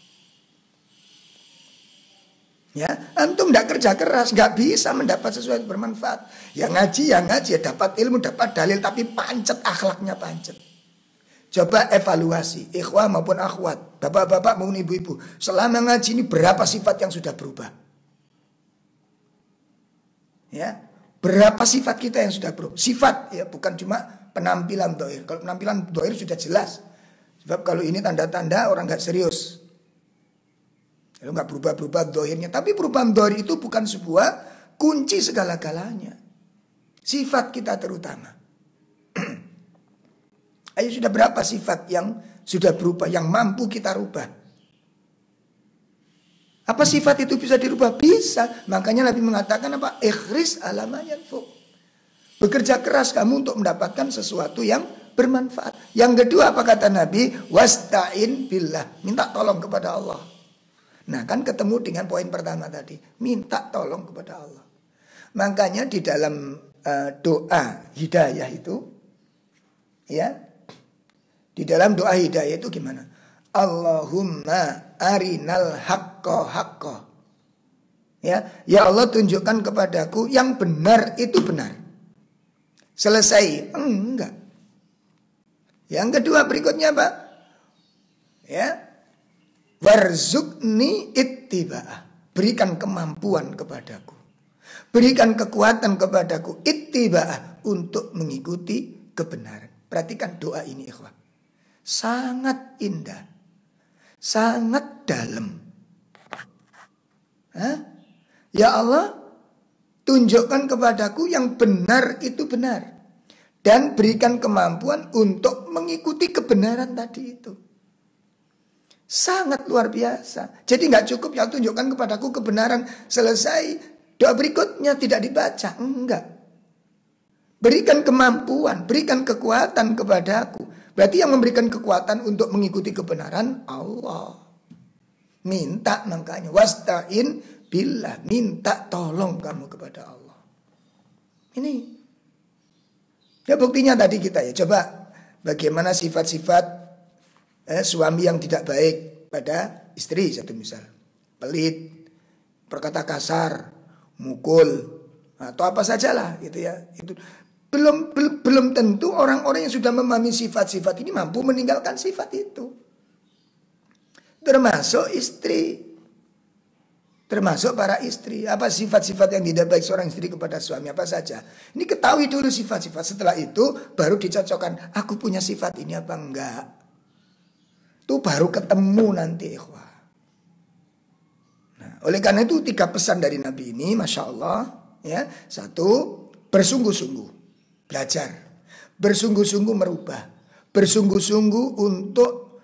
Ya, antum tidak kerja keras, nggak bisa mendapat sesuatu yang bermanfaat. Yang ngaji, ya dapat ilmu, dapat dalil, tapi pancet akhlaknya pancet. Coba evaluasi, ikhwah maupun akhwat, bapak-bapak maupun ibu-ibu, selama ngaji ini berapa sifat yang sudah berubah? Ya, berapa sifat kita yang sudah berubah? Sifat, ya bukan cuma penampilan dohir. Kalau penampilan dohir sudah jelas. Sebab kalau ini tanda-tanda orang nggak serius. Lalu nggak berubah-berubah dohirnya. Tapi perubahan dohir itu bukan sebuah kunci segala-galanya. Sifat kita terutama. Ayo sudah berapa sifat yang sudah berubah, yang mampu kita rubah? Apa sifat itu bisa dirubah? Bisa. Makanya Nabi mengatakan apa? Ikhris alama yanfu. Bekerja keras kamu untuk mendapatkan sesuatu yang bermanfaat. Yang kedua apa kata Nabi? Wasta'in billah. Minta tolong kepada Allah. Nah kan ketemu dengan poin pertama tadi. Minta tolong kepada Allah. Makanya di dalam doa hidayah itu, ya, di dalam doa hidayah itu gimana? Allahumma arinal haqqo haqqo. Ya Allah tunjukkan kepadaku yang benar itu benar. Selesai? Enggak. Yang kedua berikutnya apa? Ya. Warzuqni ittiba'ah. Berikan kemampuan kepadaku. Berikan kekuatan kepadaku ittiba'ah untuk mengikuti kebenaran. Perhatikan doa ini ikhwah. Sangat indah. Sangat dalam. Hah? Ya Allah, tunjukkan kepadaku yang benar itu benar. Dan berikan kemampuan untuk mengikuti kebenaran tadi itu. Sangat luar biasa. Jadi nggak cukup ya tunjukkan kepadaku kebenaran. Selesai. Doa berikutnya tidak dibaca. Enggak. Berikan kemampuan. Berikan kekuatan kepadaku. Berarti yang memberikan kekuatan untuk mengikuti kebenaran Allah. Minta makanya. Wasta'in billah. Minta tolong kamu kepada Allah. Ini. Ya buktinya tadi kita ya. Coba bagaimana sifat-sifat suami yang tidak baik pada istri satu misal. Pelit, berkata kasar, mukul, atau apa sajalah gitu ya. Itu belum tentu orang-orang yang sudah memahami sifat-sifat ini mampu meninggalkan sifat itu. Termasuk istri. Termasuk para istri. Apa sifat-sifat yang tidak baik seorang istri kepada suami, apa saja. Ini ketahui dulu sifat-sifat. Setelah itu baru dicocokkan. Aku punya sifat ini apa enggak. Itu baru ketemu nanti ikhwah. Nah, oleh karena itu 3 pesan dari Nabi ini, Masya Allah. Ya, 1, bersungguh-sungguh. Belajar. Bersungguh-sungguh merubah. Bersungguh-sungguh untuk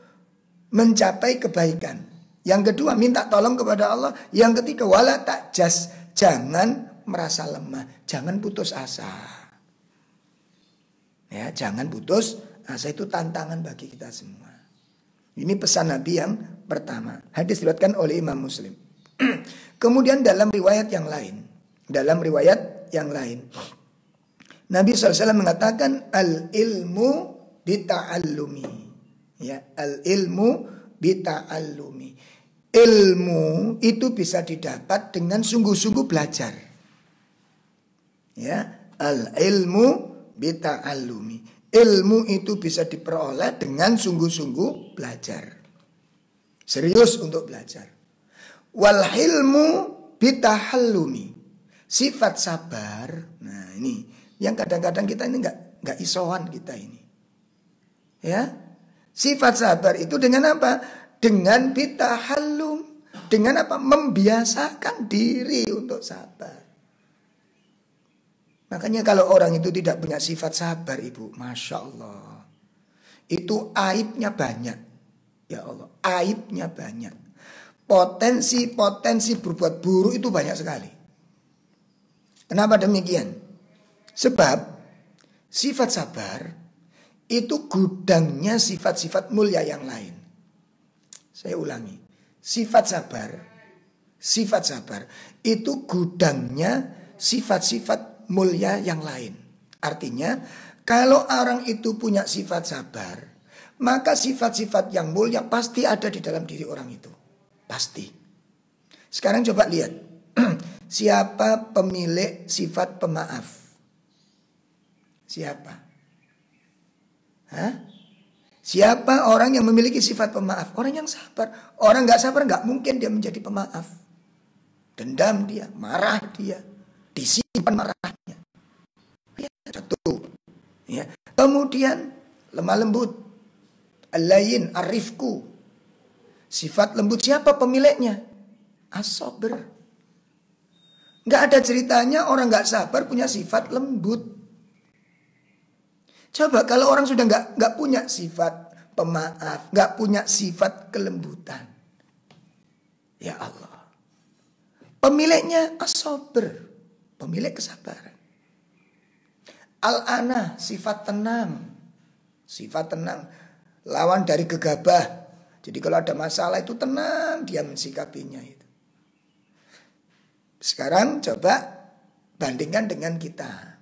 mencapai kebaikan. Yang kedua, minta tolong kepada Allah. Yang ketiga, wala ta'jas. Jangan merasa lemah. Jangan putus asa. Ya, jangan putus asa. Itu tantangan bagi kita semua. Ini pesan Nabi yang pertama. Hadis diriwayatkan oleh Imam Muslim. Kemudian dalam riwayat yang lain. Nabi SAW mengatakan al-ilmu bita'allumi. Ya, al-ilmu bita'allumi. Ilmu itu bisa didapat dengan sungguh-sungguh belajar. Ya, al-ilmu bita'allumi. Ilmu itu bisa diperoleh dengan sungguh-sungguh belajar. Serius untuk belajar. Wal hilmu bitahallumi. Sifat sabar. Nah, ini yang kadang-kadang kita ini enggak isoan kita ini. Ya. Sifat sabar itu dengan apa? Dengan bitahallum. Dengan apa? Membiasakan diri untuk sabar. Makanya kalau orang itu tidak punya sifat sabar ibu, Masya Allah, itu aibnya banyak. Ya Allah, aibnya banyak. Potensi berbuat buruk itu banyak sekali. Kenapa demikian? Sebab sifat sabar itu gudangnya sifat-sifat mulia yang lain. Saya ulangi, sifat sabar itu gudangnya sifat-sifat mulia yang lain. Artinya kalau orang itu punya sifat sabar, maka sifat-sifat yang mulia pasti ada di dalam diri orang itu. Pasti. Sekarang coba lihat. Siapa pemilik sifat pemaaf? Siapa? Hah? Siapa orang yang memiliki sifat pemaaf? Orang yang sabar. Orang nggak sabar nggak mungkin dia menjadi pemaaf. Dendam dia, marah dia, disimpan marahnya. Ya, satu. Ya. Kemudian lemah lembut, al-layyin, ar-rifqu. Sifat lembut siapa pemiliknya? As-sabr. Nggak ada ceritanya orang nggak sabar punya sifat lembut. Coba kalau orang sudah nggak punya sifat pemaaf, nggak punya sifat kelembutan, ya Allah, pemiliknya as-sabr, pemilik kesabaran. Al-ana, sifat tenang, lawan dari gegabah. Jadi kalau ada masalah itu tenang dia mensikapinya itu. Sekarang coba bandingkan dengan kita.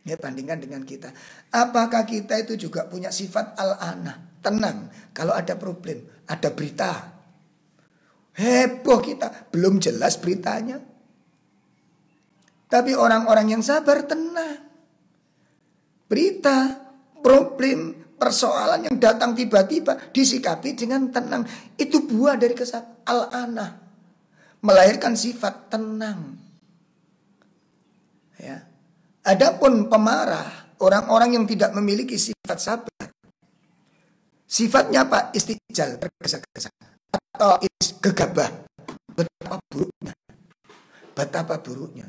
Ya, bandingkan dengan kita. Apakah kita itu juga punya sifat al-ana, tenang kalau ada problem, ada berita, heboh kita, belum jelas beritanya. Tapi orang-orang yang sabar tenang. Berita, problem, persoalan yang datang tiba-tiba disikapi dengan tenang. Itu buah dari kesabaran al-ana, melahirkan sifat tenang. Ya. Adapun pemarah, orang-orang yang tidak memiliki sifat sabar, sifatnya apa? Istijal, tergesa-gesa, atau gegabah. Betapa buruknya, betapa buruknya.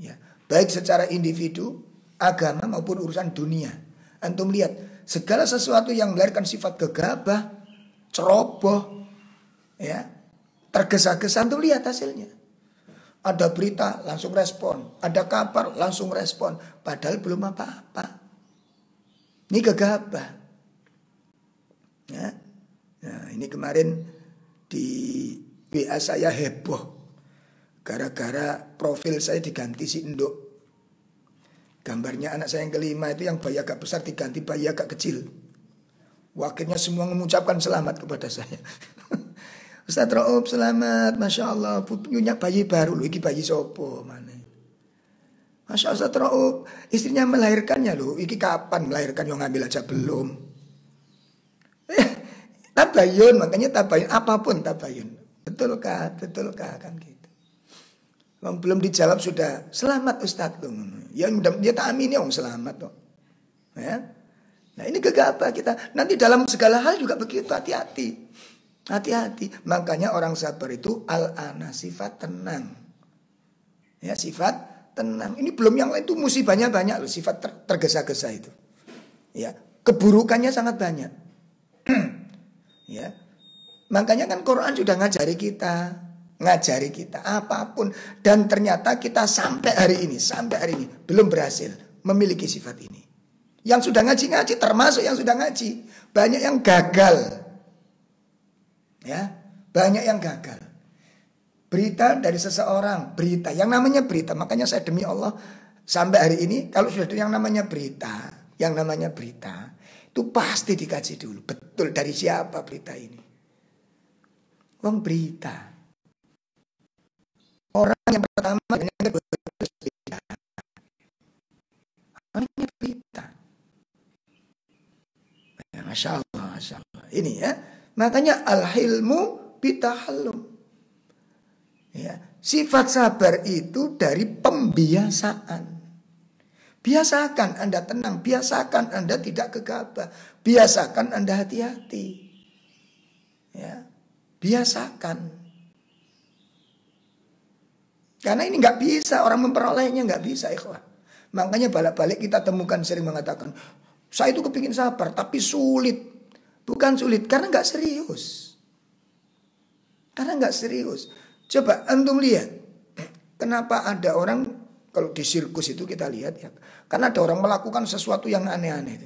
Ya, baik secara individu, agama maupun urusan dunia. Antum lihat segala sesuatu yang melahirkan sifat gegabah, ceroboh, ya, tergesa-gesa, antum lihat hasilnya. Ada berita langsung respon, ada kabar langsung respon, padahal belum apa-apa. Ini gegabah. Ya. Nah, ini kemarin di WA saya heboh gara-gara profil saya diganti si Induk. Gambarnya anak saya yang kelima itu yang bayi agak besar diganti bayi agak kecil. Wakilnya semua mengucapkan selamat kepada saya. Ustaz Raub selamat, Masya Allah, punya bayi baru, lu iki bayi sopo mana? Masya Allah Ustaz Raub, istrinya melahirkannya lu, iki kapan melahirkan, yang ngambil aja belum. Tabayun, makanya tabayun, apapun tabayun. Betulkah kan gitu. Belum dijawab sudah, selamat Ustaz lu. Ya dia tak amin ya, selamat tuh. Ya. Nah ini gegabah kita, nanti dalam segala hal juga begitu, hati-hati. Hati-hati. Makanya orang sabar itu al-ana, sifat tenang. Ya, sifat tenang. Ini belum yang lain, itu musibahnya banyak loh, sifat tergesa-gesa itu. Ya, keburukannya sangat banyak. Ya. Makanya kan Quran sudah ngajari kita apapun, dan ternyata kita sampai hari ini belum berhasil memiliki sifat ini. Yang sudah ngaji termasuk yang sudah ngaji, banyak yang gagal. Ya, banyak yang gagal. Berita dari seseorang, berita yang namanya berita. Makanya saya demi Allah sampai hari ini kalau sudah ada yang namanya berita itu pasti dikaji dulu betul dari siapa berita ini. Wong berita. Orang yang pertama yang kedua berita. Namanya berita. Ya, Masya Allah. Ini ya. Makanya al-hilmu bitahallum. Ya, sifat sabar itu dari pembiasaan. Biasakan Anda tenang, biasakan Anda tidak gegabah, biasakan Anda hati-hati. Ya, biasakan. Karena ini nggak bisa, orang memperolehnya nggak bisa, ikhwah. Makanya balik-balik kita temukan sering mengatakan, saya itu kepingin sabar tapi sulit. Bukan sulit, karena nggak serius. Coba antum lihat, kenapa ada orang kalau di sirkus itu kita lihat ya, karena ada orang melakukan sesuatu yang aneh-aneh.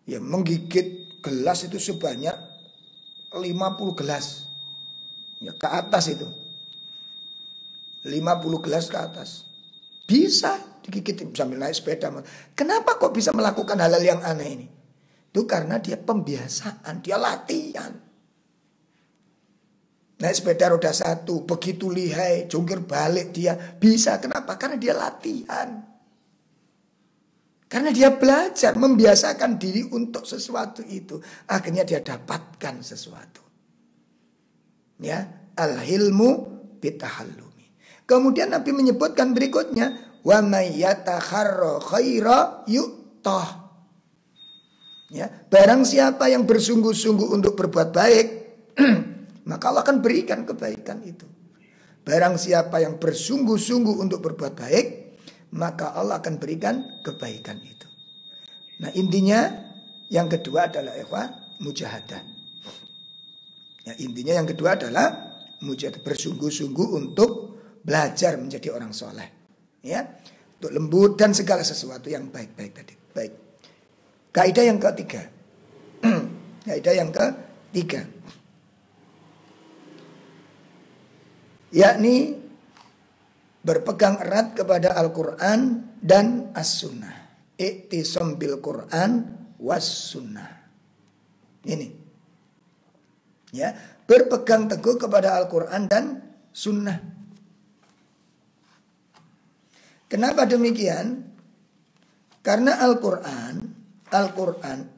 Ya menggigit gelas itu sebanyak 50 gelas, ya ke atas itu, 50 gelas ke atas, bisa digigit sambil naik sepeda. Kenapa kok bisa melakukan hal-hal yang aneh ini? Itu karena dia pembiasaan, dia latihan. naik sepeda roda satu, begitu lihai, jungkir balik dia bisa. Kenapa? Karena dia latihan. Karena dia belajar, membiasakan diri untuk sesuatu itu. Akhirnya dia dapatkan sesuatu. Ya, al-hilmu bitahallumi. Kemudian Nabi menyebutkan berikutnya, wa may yatakharra khaira yu'tah. Ya, barang siapa yang bersungguh-sungguh untuk berbuat baik, maka Allah akan berikan kebaikan itu. Barang siapa yang bersungguh-sungguh untuk berbuat baik, maka Allah akan berikan kebaikan itu. Nah, intinya yang kedua adalah mujahadah. Ya, intinya yang kedua adalah mujahadah, bersungguh-sungguh untuk belajar menjadi orang soleh. Ya, untuk lembut dan segala sesuatu yang baik-baik tadi. Baik. Kaidah yang ketiga. Kaidah yang ketiga. Yakni berpegang erat kepada Al-Quran dan As-Sunnah. Iktisam bil Quran was Sunnah. Ini. Ya, berpegang teguh kepada Al-Quran dan Sunnah. Kenapa demikian? Karena Al-Quran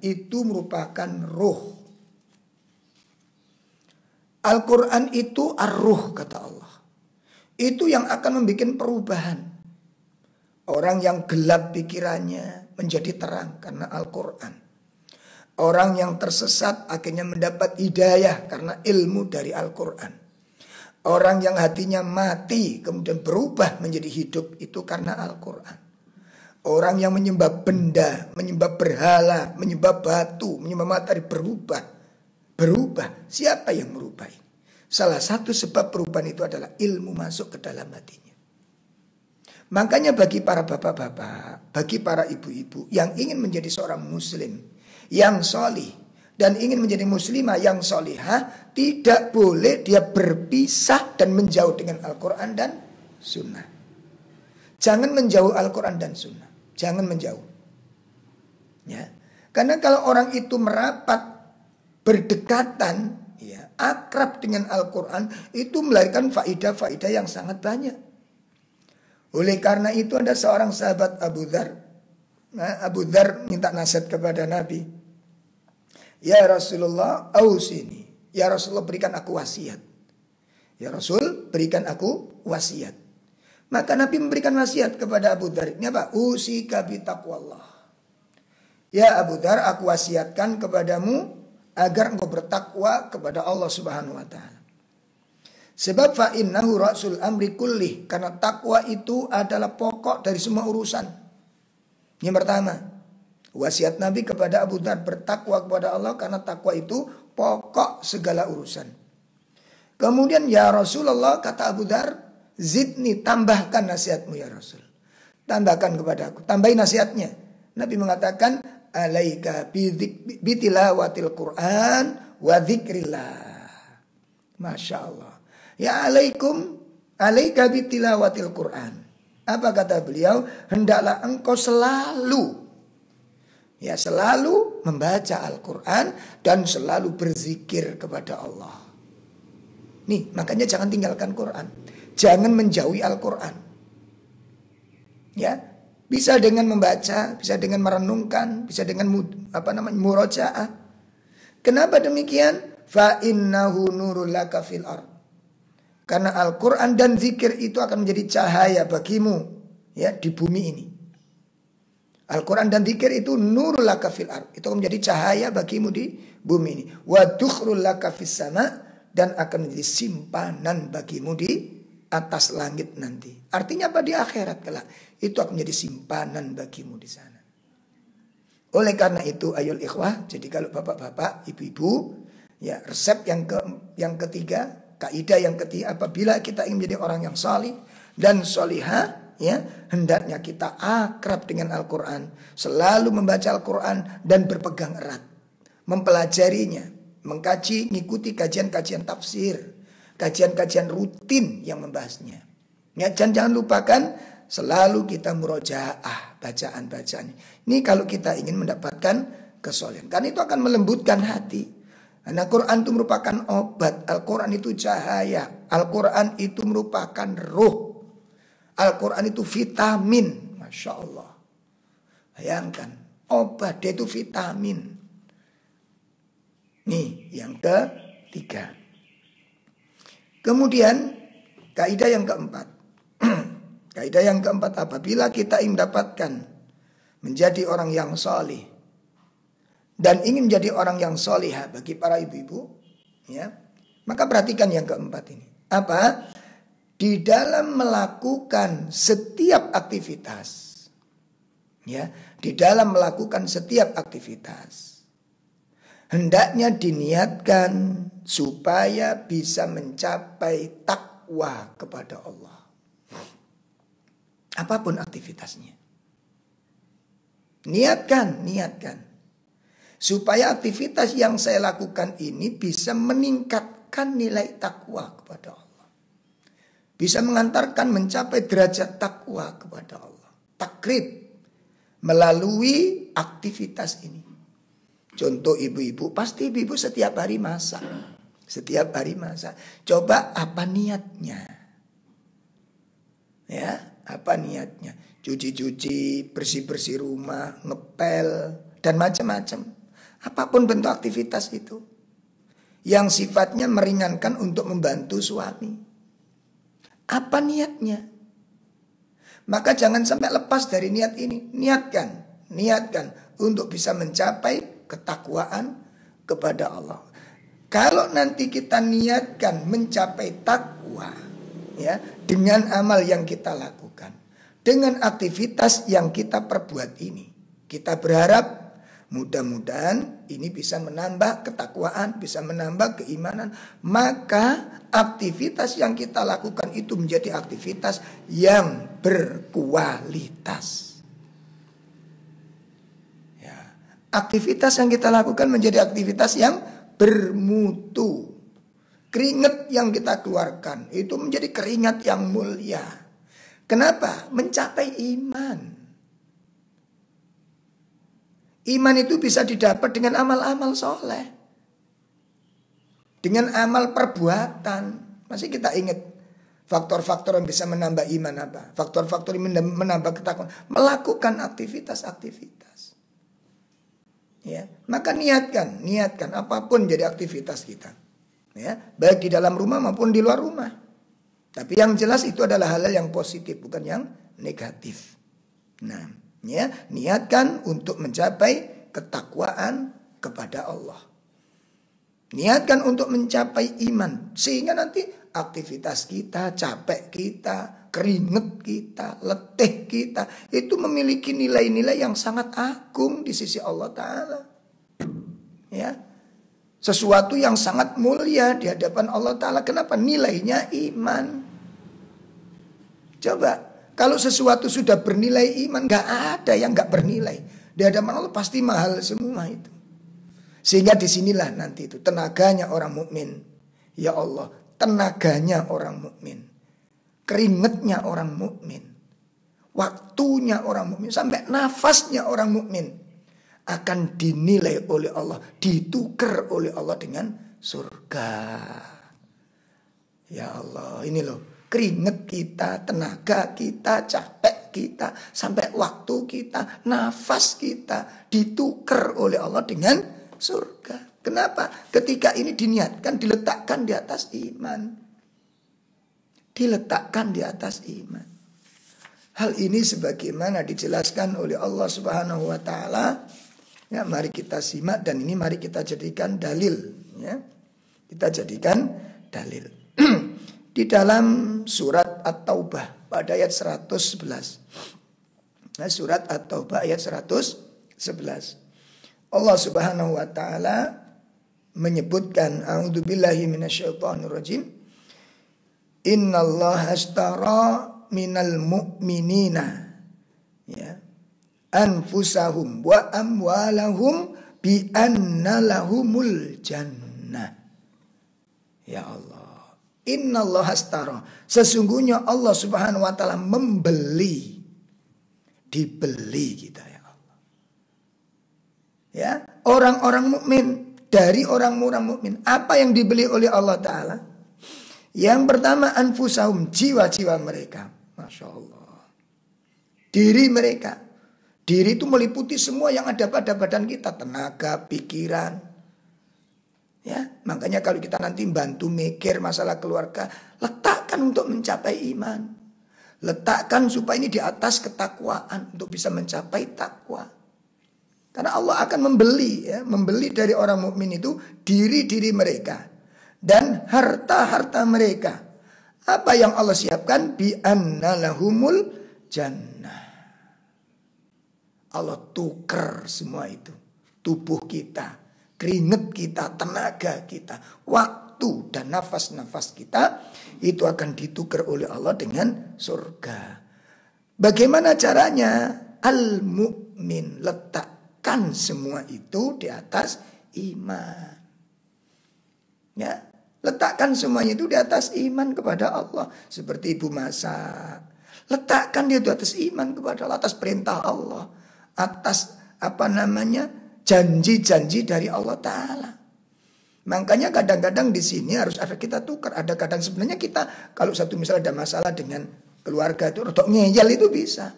itu merupakan ruh. Al-Quran itu ar-ruh, kata Allah. Itu yang akan membuat perubahan. Orang yang gelap pikirannya menjadi terang karena Al-Quran. Orang yang tersesat akhirnya mendapat hidayah karena ilmu dari Al-Quran. Orang yang hatinya mati kemudian berubah menjadi hidup itu karena Al-Quran. Orang yang menyembah benda, menyembah berhala, menyembah batu, menyembah matahari berubah. Siapa yang merubah ini? Salah satu sebab perubahan itu adalah ilmu masuk ke dalam hatinya. Makanya bagi para bapak-bapak, bagi para ibu-ibu yang ingin menjadi seorang muslim yang solih dan ingin menjadi muslimah yang solihah, tidak boleh dia berpisah dan menjauh dengan Al-Quran dan Sunnah. Jangan menjauh Al-Quran dan Sunnah. Jangan menjauh. Ya. Karena kalau orang itu merapat berdekatan, ya, akrab dengan Al-Quran, itu melahirkan faidah-faidah yang sangat banyak. Oleh karena itu ada seorang sahabat Abu Dzar. Abu Dzar minta nasihat kepada Nabi. Ya Rasulullah, ausini. Ya Rasulullah, berikan aku wasiat. Ya Rasul, berikan aku wasiat. Maka Nabi memberikan wasiat kepada Abu Dzar. Ini apa? Usika bitaqwallah. Ya Abu Dzar, aku wasiatkan kepadamu agar engkau bertakwa kepada Allah Subhanahu wa taala. Sebab fa innahu rasul amri kullih, karena takwa itu adalah pokok dari semua urusan. Yang pertama, wasiat Nabi kepada Abu Dzar, bertakwa kepada Allah karena takwa itu pokok segala urusan. Kemudian ya Rasulullah, kata Abu Dzar, zidni, tambahkan nasihatmu ya Rasul. Tambahkan kepada aku, tambahin nasihatnya. Nabi mengatakan, alaika bitilawatil Quran wa dzikrillah. Masya Allah. Ya alaika bitilawatil Quran. Apa kata beliau? Hendaklah engkau selalu membaca Al-Quran dan selalu berzikir kepada Allah. Nih, makanya jangan tinggalkan Quran. Jangan menjauhi Al-Quran. Ya, bisa dengan membaca, bisa dengan merenungkan, bisa dengan murojaah. Kenapa demikian? Fa innahu nurul laka fil ard. Karena Al-Quran dan zikir itu akan menjadi cahaya bagimu, ya, di bumi ini. Al-Quran dan zikir itu nurul laka fil ard. Itu akan menjadi cahaya bagimu di bumi ini. Wa dukhrul laka fis sama, dan akan menjadi simpanan bagimu di atas langit nanti. Artinya apa? Di akhirat kelak. Itu akan menjadi simpanan bagimu di sana. Oleh karena itu ayol ikhwah, jadi kalau bapak-bapak, ibu-ibu, ya, resep yang ketiga, kaidah yang ketiga, apabila kita ingin menjadi orang yang salih dan solihah, ya, hendaknya kita akrab dengan Al-Quran, selalu membaca Al-Quran dan berpegang erat, mempelajarinya, mengkaji, mengikuti kajian-kajian tafsir, kajian-kajian rutin yang membahasnya. Ya, jangan lupakan selalu kita murojaah bacaan-bacaan. Ini kalau kita ingin mendapatkan kesolehan, karena itu akan melembutkan hati. Karena Quran itu merupakan obat, Al-Quran itu cahaya, Al-Quran itu merupakan ruh, Al-Quran itu vitamin. Masya Allah. Bayangkan, obat dia itu vitamin. Nih yang ketiga. Kemudian kaidah yang keempat. Kaidah yang keempat, apabila kita ingin mendapatkan menjadi orang yang solih dan ingin menjadi orang yang solihah bagi para ibu-ibu, ya, maka perhatikan yang keempat ini. Apa? Di dalam melakukan setiap aktivitas, ya, di dalam melakukan setiap aktivitas, hendaknya diniatkan supaya bisa mencapai takwa kepada Allah. Apapun aktivitasnya, niatkan. Supaya aktivitas yang saya lakukan ini bisa meningkatkan nilai takwa kepada Allah. Bisa mengantarkan mencapai derajat takwa kepada Allah. Takrib melalui aktivitas ini. Contoh ibu-ibu, pasti ibu-ibu setiap hari masak. Setiap hari masak. Coba apa niatnya? Ya, apa niatnya? Cuci-cuci, bersih-bersih rumah, ngepel, dan macam-macam. Apapun bentuk aktivitas itu yang sifatnya meringankan untuk membantu suami. Apa niatnya? Maka jangan sampai lepas dari niat ini. Niatkan untuk bisa mencapai ketakwaan kepada Allah. Kalau nanti kita niatkan mencapai takwa, ya, dengan amal yang kita lakukan, dengan aktivitas yang kita perbuat ini, kita berharap mudah-mudahan ini bisa menambah ketakwaan, bisa menambah keimanan. Maka aktivitas yang kita lakukan itu menjadi aktivitas yang berkualitas. Ya, aktivitas yang kita lakukan menjadi aktivitas yang bermutu. Keringat yang kita keluarkan itu menjadi keringat yang mulia. Kenapa? Mencapai iman. Iman itu bisa didapat dengan amal-amal soleh, dengan amal perbuatan. Masih kita ingat faktor-faktor yang bisa menambah iman apa? Faktor-faktor yang menambah ketakwaan, melakukan aktivitas-aktivitas. Ya, maka niatkan apapun jadi aktivitas kita. Ya, baik di dalam rumah maupun di luar rumah. Tapi yang jelas itu adalah hal-hal yang positif, bukan yang negatif. Nah, ya, niatkan untuk mencapai ketakwaan kepada Allah. Niatkan untuk mencapai iman, sehingga nanti aktivitas kita, capek kita, keringat kita, letih kita, itu memiliki nilai-nilai yang sangat agung di sisi Allah Ta'ala. Ya, sesuatu yang sangat mulia di hadapan Allah Ta'ala. Kenapa? Nilainya iman. Coba, kalau sesuatu sudah bernilai iman, gak ada yang gak bernilai. Di hadapan Allah pasti mahal semua itu. Sehingga disinilah nanti itu tenaganya orang mukmin. Ya Allah, tenaganya orang mukmin, keringatnya orang mukmin, waktunya orang mukmin, sampai nafasnya orang mukmin akan dinilai oleh Allah, ditukar oleh Allah dengan surga. Ya Allah, ini loh, keringat kita, tenaga kita, capek kita, sampai waktu kita, nafas kita ditukar oleh Allah dengan surga. Kenapa? Ketika ini diniatkan, diletakkan di atas iman. Diletakkan di atas iman. Hal ini sebagaimana dijelaskan oleh Allah Subhanahu wa taala. Ya, mari kita simak dan ini mari kita jadikan dalil, ya. Kita jadikan dalil. Di dalam surat At-Taubah pada ayat 111. Nah, surat At-Taubah ayat 111. Allah Subhanahu wa taala menyebutkan, a'udzubillahi minasyaitonirrajim, innallaha ashtara minal mu'minina, ya, anfusahum wa amwalahum bi anna lahumul jannah. Ya Allah, innallaha ashtara, sesungguhnya Allah Subhanahu wa taala membeli, dibeli kita, ya Allah. Ya, orang-orang mukmin dari orang-orang mukmin. Apa yang dibeli oleh Allah Ta'ala? Yang pertama anfusahum, jiwa-jiwa mereka. Masya Allah. Diri mereka. Diri itu meliputi semua yang ada pada badan kita. Tenaga, pikiran. Ya, makanya kalau kita nanti bantu mikir masalah keluarga, letakkan untuk mencapai iman. Letakkan supaya ini di atas ketakwaan untuk bisa mencapai takwa. Karena Allah akan membeli dari orang mukmin itu diri-diri mereka dan harta-harta mereka. Apa yang Allah siapkan? Bi anna lahumul jannah. Allah tuker semua itu. Tubuh kita, keringat kita, tenaga kita, waktu dan nafas-nafas kita itu akan ditukar oleh Allah dengan surga. Bagaimana caranya? Al-mu'min, letakkan semua itu di atas iman. Ya, letakkan semuanya itu di atas iman kepada Allah. Seperti ibu masak, letakkan dia di atas iman kepada Allah, atas perintah Allah, atas janji-janji dari Allah Ta'ala. Makanya kadang-kadang di sini harus ada kita tukar. Ada kadang sebenarnya kita kalau satu misalnya ada masalah dengan keluarga itu untuk ngeyel itu bisa.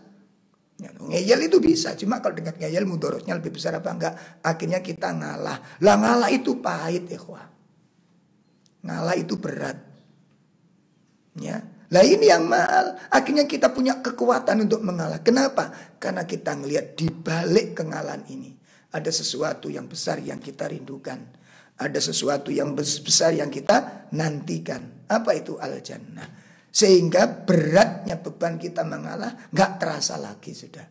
Ya, ngeyel itu bisa. Cuma kalau dengan ngeyel mudorotnya lebih besar apa enggak? Akhirnya kita ngalah. Lah ngalah itu pahit, ikhwah. Ngalah itu berat. Ya. Lah ini yang mahal. Akhirnya kita punya kekuatan untuk mengalah. Kenapa? Karena kita ngelihat di balik kengalahan ini ada sesuatu yang besar yang kita rindukan. Ada sesuatu yang besar yang kita nantikan. Apa itu? Al-Jannah. Sehingga beratnya beban kita mengalah gak terasa lagi sudah.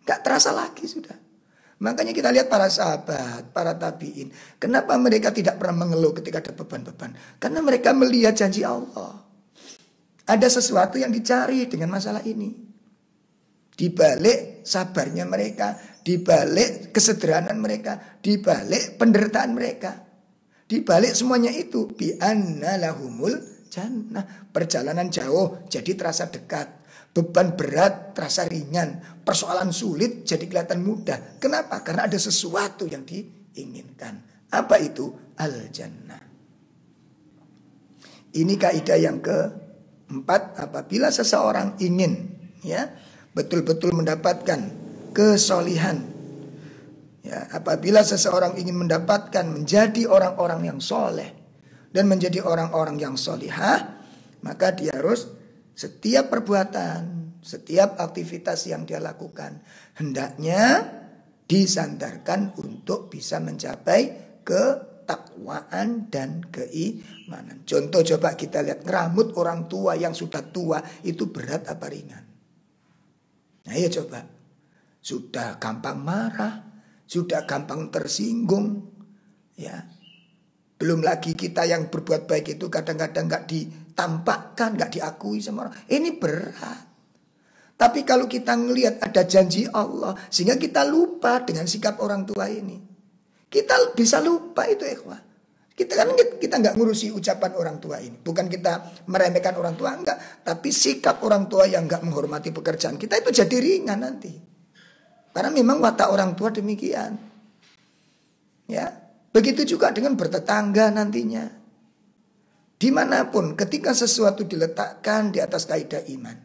Gak terasa lagi sudah. Makanya kita lihat para sahabat, para tabi'in. Kenapa mereka tidak pernah mengeluh ketika ada beban-beban? Karena mereka melihat janji Allah. Ada sesuatu yang dicari dengan masalah ini. Di balik sabarnya mereka, di balik kesederhanaan mereka, di balik penderitaan mereka, di balik semuanya itu, bi anna lahumul jannah. Perjalanan jauh jadi terasa dekat, beban berat terasa ringan, persoalan sulit jadi kelihatan mudah. Kenapa? Karena ada sesuatu yang diinginkan. Apa itu? Al-Jannah. Ini kaidah yang keempat. Apabila seseorang ingin betul-betul mendapatkan kesolihan, apabila seseorang ingin mendapatkan menjadi orang-orang yang soleh dan menjadi orang-orang yang solihah, maka dia harus setiap perbuatan, setiap aktivitas yang dia lakukan hendaknya disandarkan untuk bisa mencapai ketakwaan dan keimanan. Contoh coba kita lihat, ngeramut orang tua yang sudah tua itu berat apa ringan? Nah ya coba, sudah gampang marah, sudah gampang tersinggung, ya. Belum lagi kita yang berbuat baik itu kadang-kadang gak ditampakkan, gak diakui sama orang. Ini berat. Tapi kalau kita ngelihat ada janji Allah, sehingga kita lupa dengan sikap orang tua ini. Kita bisa lupa itu, ikhwah. Kita nggak ngurusi ucapan orang tua ini. Bukan kita meremehkan orang tua, enggak. Tapi sikap orang tua yang nggak menghormati pekerjaan kita itu jadi ringan nanti. Karena memang watak orang tua demikian. Ya, begitu juga dengan bertetangga nantinya. Dimanapun, ketika sesuatu diletakkan di atas kaidah iman,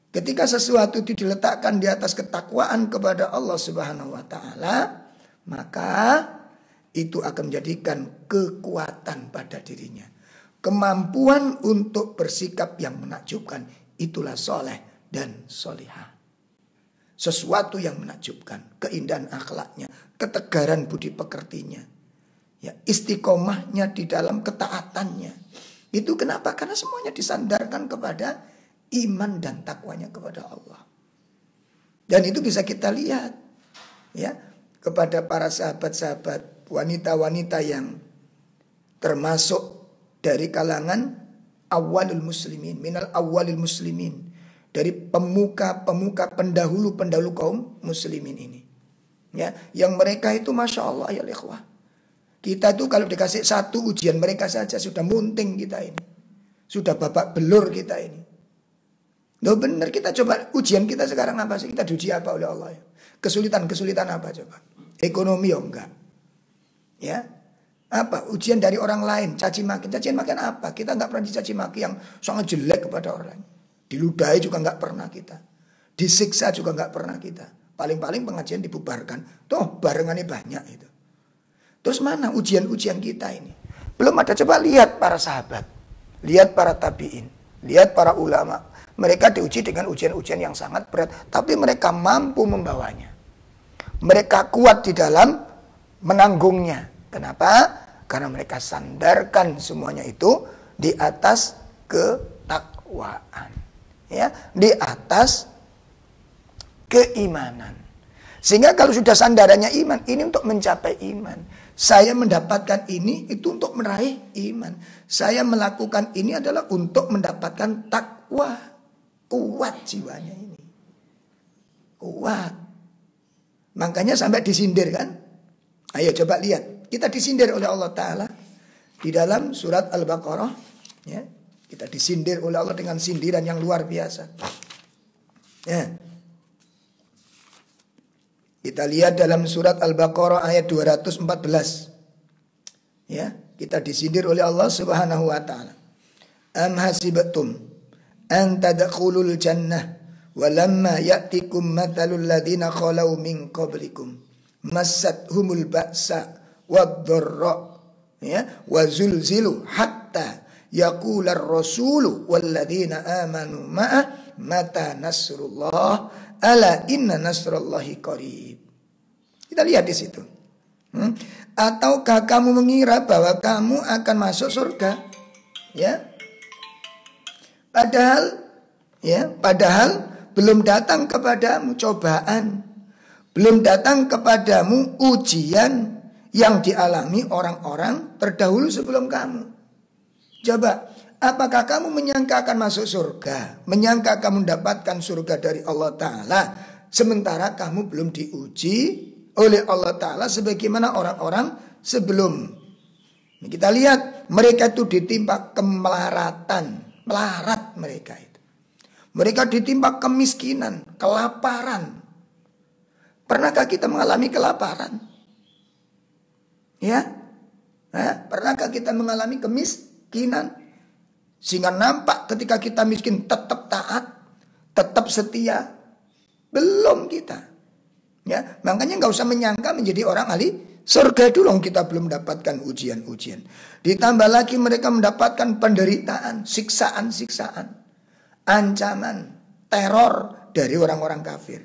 ketika sesuatu itu diletakkan di atas ketakwaan kepada Allah Subhanahu wa Ta'ala, maka itu akan menjadikan kekuatan pada dirinya. Kemampuan untuk bersikap yang menakjubkan. Itulah soleh dan solihah. Sesuatu yang menakjubkan. Keindahan akhlaknya, ketegaran budi pekertinya, ya, istiqomahnya di dalam ketaatannya. Itu kenapa? Karena semuanya disandarkan kepada iman dan takwanya kepada Allah. Dan itu bisa kita lihat, ya, kepada para sahabat-sahabat, wanita-wanita yang termasuk dari kalangan awalul muslimin, minal awalil muslimin, dari pemuka-pemuka pendahulu-pendahulu kaum muslimin ini, ya, yang mereka itu masya Allah ya ikhwah. Kita tuh kalau dikasih satu ujian mereka saja sudah munting kita ini, sudah babak belur kita ini. Loh benar, kita coba ujian kita sekarang apa sih? Kita diuji apa oleh Allah ya? Kesulitan apa coba? Ekonomi ya enggak. Ya. Apa? Ujian dari orang lain, caci maki. Caci maki apa? Kita enggak pernah dicaci maki yang sangat jelek kepada orang lain. Diludahi juga enggak pernah kita. Disiksa juga enggak pernah kita. Paling-paling pengajian dibubarkan. Tuh barengannya banyak itu. Terus mana ujian-ujian kita ini? Belum ada. Coba lihat para sahabat. Lihat para tabi'in. Lihat para ulama. Mereka diuji dengan ujian-ujian yang sangat berat. Tapi mereka mampu membawanya. Mereka kuat di dalam menanggungnya. Kenapa? Karena mereka sandarkan semuanya itu di atas ketakwaan. Ya, di atas keimanan. Sehingga kalau sudah sandarannya iman, ini untuk mencapai iman. Saya mendapatkan ini itu untuk meraih iman. Saya melakukan ini adalah untuk mendapatkan takwa. Kuat jiwanya ini. Kuat. Makanya sampai disindir kan? Ayo coba lihat. Kita disindir oleh Allah Ta'ala di dalam surat Al-Baqarah. Ya, kita disindir oleh Allah dengan sindiran yang luar biasa. Ya. Kita lihat dalam surat Al-Baqarah ayat 214. Ya, kita disindir oleh Allah Subhanahu wa taala. Am hasibatum an tadkhulul jannah walamma ya'tikum mathalul ladzina khalau min qablikum massathumul ba'sa wad-dharra ya wa zulzilu hatta yaqular rasulu walladzina amanu ma'a mata nasrullah ala inna nasrallahi qarib. Kita lihat di situ. Ataukah kamu mengira bahwa kamu akan masuk surga? Ya. Padahal belum datang kepadamu cobaan, belum datang kepadamu ujian yang dialami orang-orang terdahulu sebelum kamu. Coba, apakah kamu menyangka akan masuk surga? Menyangka kamu mendapatkan surga dari Allah Ta'ala, sementara kamu belum diuji oleh Allah Ta'ala sebagaimana orang-orang sebelum. Kita lihat, mereka itu ditimpa kemelaratan. Melarat mereka itu. Mereka ditimpa kemiskinan, kelaparan. Pernahkah kita mengalami kelaparan? Ya? Pernahkah kita mengalami kemiskinan? Sehingga nampak ketika kita miskin tetap taat, tetap setia. Belum kita. Ya, makanya nggak usah menyangka menjadi orang ahli surga dulu, kita belum mendapatkan ujian-ujian. Ditambah lagi mereka mendapatkan penderitaan, siksaan-siksaan, ancaman, teror dari orang-orang kafir.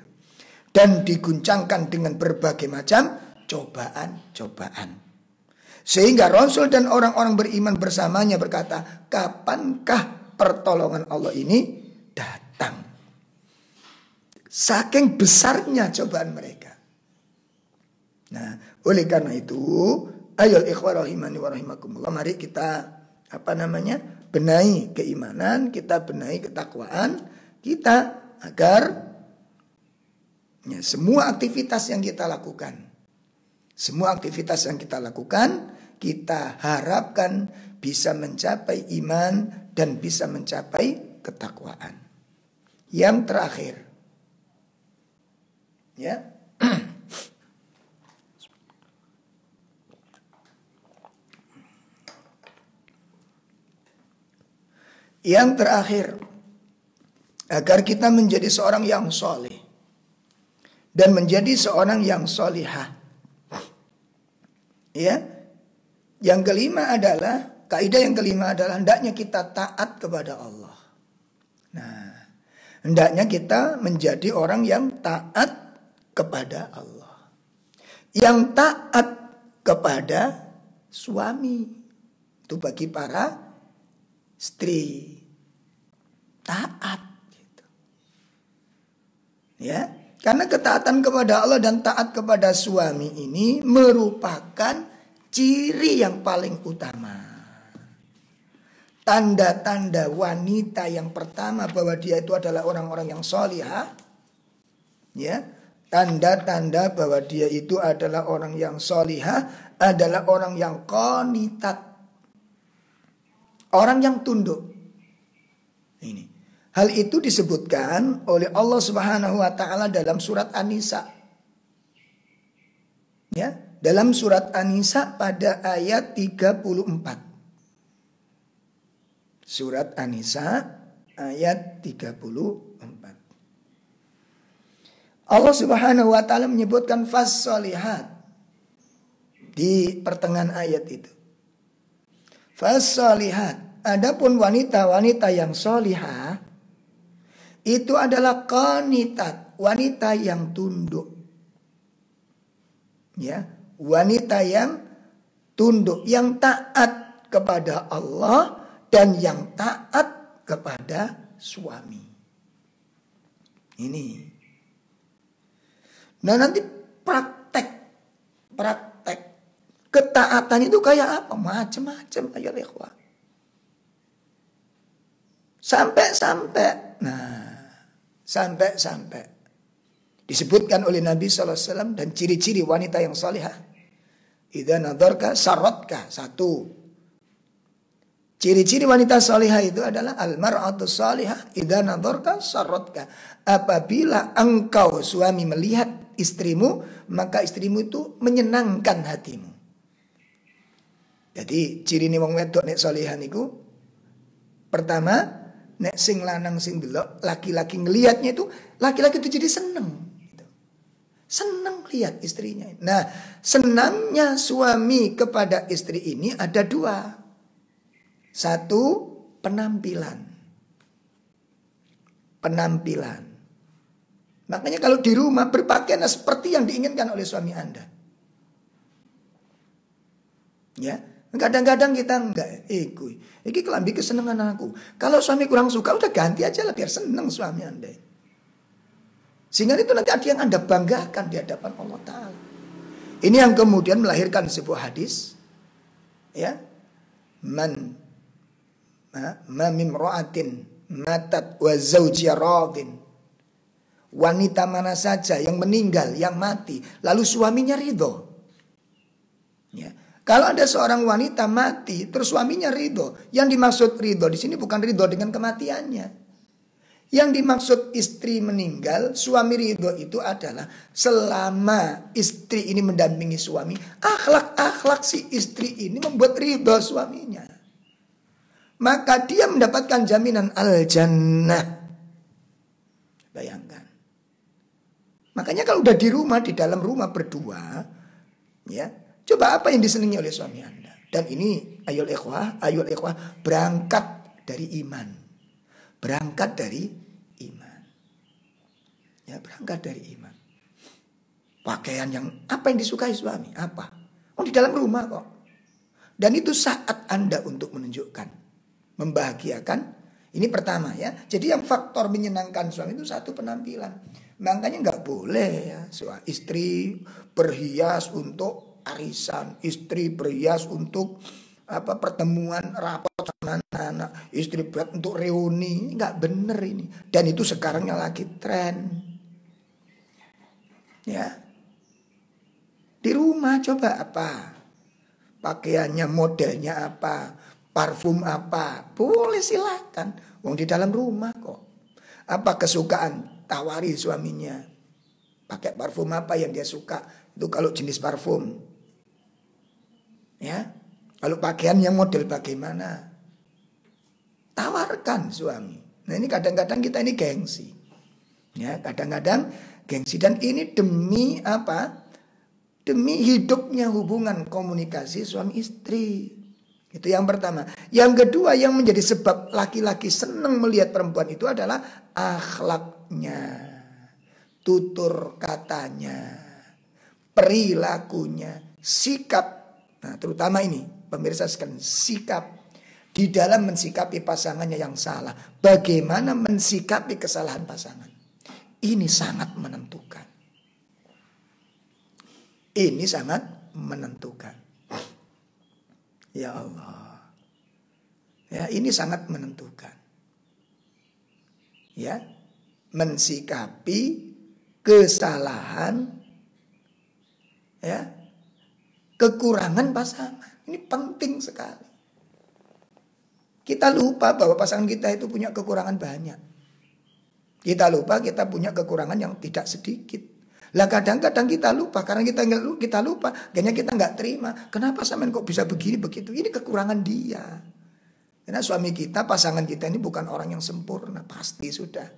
Dan diguncangkan dengan berbagai macam cobaan-cobaan. Sehingga Rasul dan orang-orang beriman bersamanya berkata, kapankah pertolongan Allah ini datang? Saking besarnya cobaan mereka. Nah, oleh karena itu, ayo ikhwah rahimani wa rahimakumullah, mari kita benahi keimanan, kita benahi ketakwaan kita agar semua aktivitas yang kita lakukan, kita harapkan bisa mencapai iman dan bisa mencapai ketakwaan. Yang terakhir, ya. Yang terakhir, agar kita menjadi seorang yang soleh dan menjadi seorang yang solihah. Ya, yang kelima adalah, kaidah yang kelima adalah hendaknya kita taat kepada Allah. Nah, hendaknya kita menjadi orang yang taat kepada Allah, yang taat kepada suami. Itu bagi para istri, taat gitu. Ya, karena ketaatan kepada Allah dan taat kepada suami ini merupakan ciri yang paling utama. Tanda-tanda wanita yang pertama bahwa dia itu adalah orang-orang yang solihah. Ya, tanda-tanda bahwa dia itu adalah orang yang solihah adalah orang yang qanitat. Orang yang tunduk. Ini. Hal itu disebutkan oleh Allah Subhanahu wa taala dalam surat An-Nisa. Ya, dalam surat An-Nisa pada ayat 34. Surat An-Nisa ayat 34. Allah Subhanahu wa taala menyebutkan fas-sholihat di pertengahan ayat itu. Fas-sholihat, adapun wanita-wanita yang sholihah itu adalah qanitat, wanita yang tunduk. Ya, wanita yang tunduk, yang taat kepada Allah dan yang taat kepada suami. Ini. Nah, nanti praktek ketaatan itu kayak apa? Macam-macam ayo ikhwah. Sampai disebutkan oleh Nabi SAW dan ciri-ciri wanita yang salihah. Idza nadharka saratka. Satu, ciri-ciri wanita salihah itu adalah al-mar'atu salihah idza nadharka saratka. Apabila engkau suami melihat istrimu, maka istrimu itu menyenangkan hatimu. Jadi ciri ni wong wedok nek salihah niku, pertama, nek sing lanang sing delok, laki-laki ngelihatnya itu, laki-laki itu jadi seneng. Senang lihat istrinya. Nah, senangnya suami kepada istri ini ada dua. Satu, penampilan. Makanya kalau di rumah berpakaian seperti yang diinginkan oleh suami Anda. Ya, kadang-kadang kita enggak. Iki kelambi kesenangan aku. Kalau suami kurang suka, udah ganti aja lah biar senang suami Anda. Sehingga itu nanti ada yang Anda banggakan di hadapan Allah Ta'ala. Ini yang kemudian melahirkan sebuah hadis. Ya. Man mimra'atin matat wa zawjiha radin. Wanita mana saja yang meninggal, yang mati, lalu suaminya ridho. Ya. Kalau ada seorang wanita mati, terus suaminya ridho. Yang dimaksud ridho di sini bukan ridho dengan kematiannya. Yang dimaksud istri meninggal, suami ridho itu adalah selama istri ini mendampingi suami, akhlak-akhlak si istri ini membuat ridho suaminya. Maka dia mendapatkan jaminan al-jannah. Bayangkan. Makanya kalau udah di rumah, di dalam rumah berdua, ya, coba apa yang disenangi oleh suami Anda. Dan ini ayol ikhwah berangkat dari iman. Berangkat dari iman. Ya, berangkat dari iman. Pakaian yang apa yang disukai suami? Apa? Oh, di dalam rumah kok. Dan itu saat Anda untuk menunjukkan, membahagiakan. Ini pertama ya. Jadi yang faktor menyenangkan suami itu satu, penampilan. Makanya nggak boleh ya istri berhias untuk arisan, istri berhias untuk pertemuan rapat sama anak, istri buat untuk reuni, nggak bener ini. Dan itu sekarang yang lagi tren. Ya, di rumah coba apa, pakaiannya modelnya apa, parfum apa, boleh silakan. Wong di dalam rumah kok. Apa kesukaan, tawari suaminya. Pakai parfum apa yang dia suka. Itu kalau jenis parfum. Ya. Kalau pakaian yang model bagaimana? Tawarkan suami. Nah, ini kadang-kadang kita ini gengsi. Ya, kadang-kadang gengsi. Dan ini demi apa? Demi hidupnya hubungan komunikasi suami istri. Itu yang pertama. Yang kedua yang menjadi sebab laki-laki senang melihat perempuan itu adalah akhlaknya, tutur katanya, perilakunya, sikap. Nah, terutama ini, pemirsa sekalian, sikap di dalam mensikapi pasangannya yang salah. Bagaimana mensikapi kesalahan pasangan? Ini sangat menentukan. Ini sangat menentukan. Ya Allah. Ya, ini sangat menentukan. Ya, mensikapi kesalahan, ya, kekurangan pasangan. Ini penting sekali. Kita lupa bahwa pasangan kita itu punya kekurangan banyak. Kita lupa kita punya kekurangan yang tidak sedikit. Lah kadang-kadang kita lupa, karena kita lupa, akhirnya kita nggak terima. Kenapa sampean kok bisa begini begitu? Ini kekurangan dia. Karena suami kita, pasangan kita ini bukan orang yang sempurna, pasti sudah.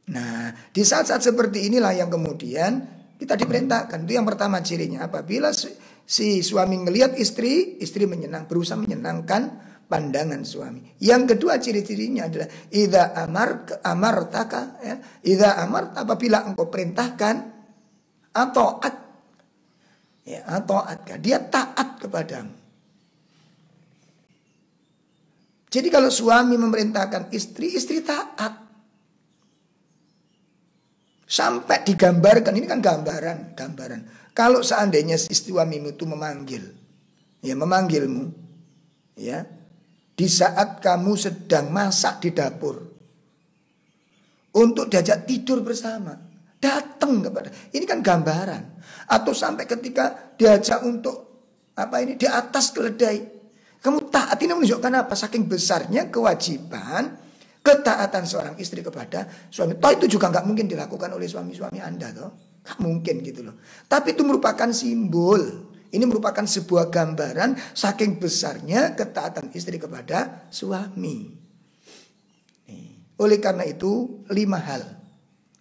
Nah, di saat-saat seperti inilah yang kemudian kita diperintahkan. Itu yang pertama cirinya. Apabila si suami melihat istri berusaha menyenangkan pandangan suami. Yang kedua ciri-cirinya adalah idza amartaka, ya. Idza apabila engkau perintahkan atau dia taat kepadamu. Jadi kalau suami memerintahkan istri taat. Sampai digambarkan, ini kan gambaran. Kalau seandainya suamimu itu memanggilmu, ya, di saat kamu sedang masak di dapur, untuk diajak tidur bersama, datang kepada, ini kan gambaran. Atau sampai ketika diajak untuk di atas keledai, kamu taat. Ini menunjukkan apa? Saking besarnya kewajiban ketaatan seorang istri kepada suami. Toh itu juga nggak mungkin dilakukan oleh suami-suami Anda, toh nggak mungkin gitu loh. Tapi itu merupakan simbol. Ini merupakan sebuah gambaran saking besarnya ketaatan istri kepada suami. Oleh karena itu 5 hal,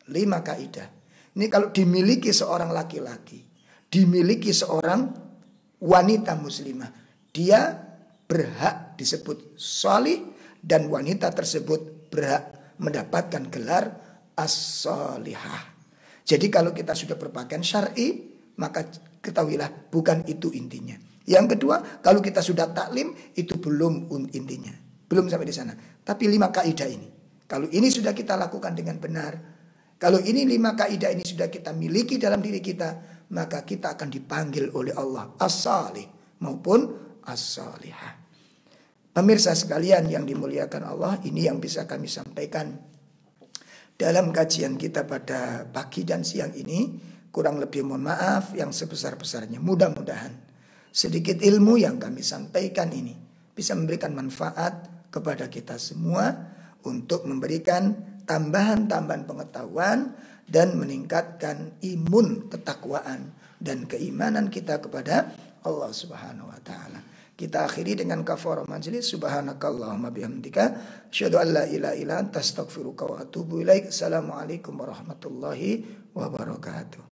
5 kaidah. Ini kalau dimiliki seorang laki-laki, dimiliki seorang wanita muslimah, dia berhak disebut sholih dan wanita tersebut berhak mendapatkan gelar as-sholihah. Jadi kalau kita sudah berpakaian syar'i, maka ketahuilah bukan itu intinya. Yang kedua, kalau kita sudah taklim, itu belum intinya. Belum sampai di sana. Tapi 5 kaidah ini, kalau ini sudah kita lakukan dengan benar, kalau ini 5 kaidah ini sudah kita miliki dalam diri kita, maka kita akan dipanggil oleh Allah as-sholih maupun as-sholihah. Pemirsa sekalian yang dimuliakan Allah, ini yang bisa kami sampaikan dalam kajian kita pada pagi dan siang ini. Kurang lebih mohon maaf yang sebesar-besarnya. Mudah-mudahan sedikit ilmu yang kami sampaikan ini bisa memberikan manfaat kepada kita semua untuk memberikan tambahan-tambahan pengetahuan dan meningkatkan imun ketakwaan dan keimanan kita kepada Allah Subhanahu wa taala. Kita akhiri dengan kafarah majelis. Subhanakallahumma bihamdika asyhadu an la ilaha illa anta astaghfiruka wa atubu ilaik. Assalamualaikum warahmatullahi wabarakatuh.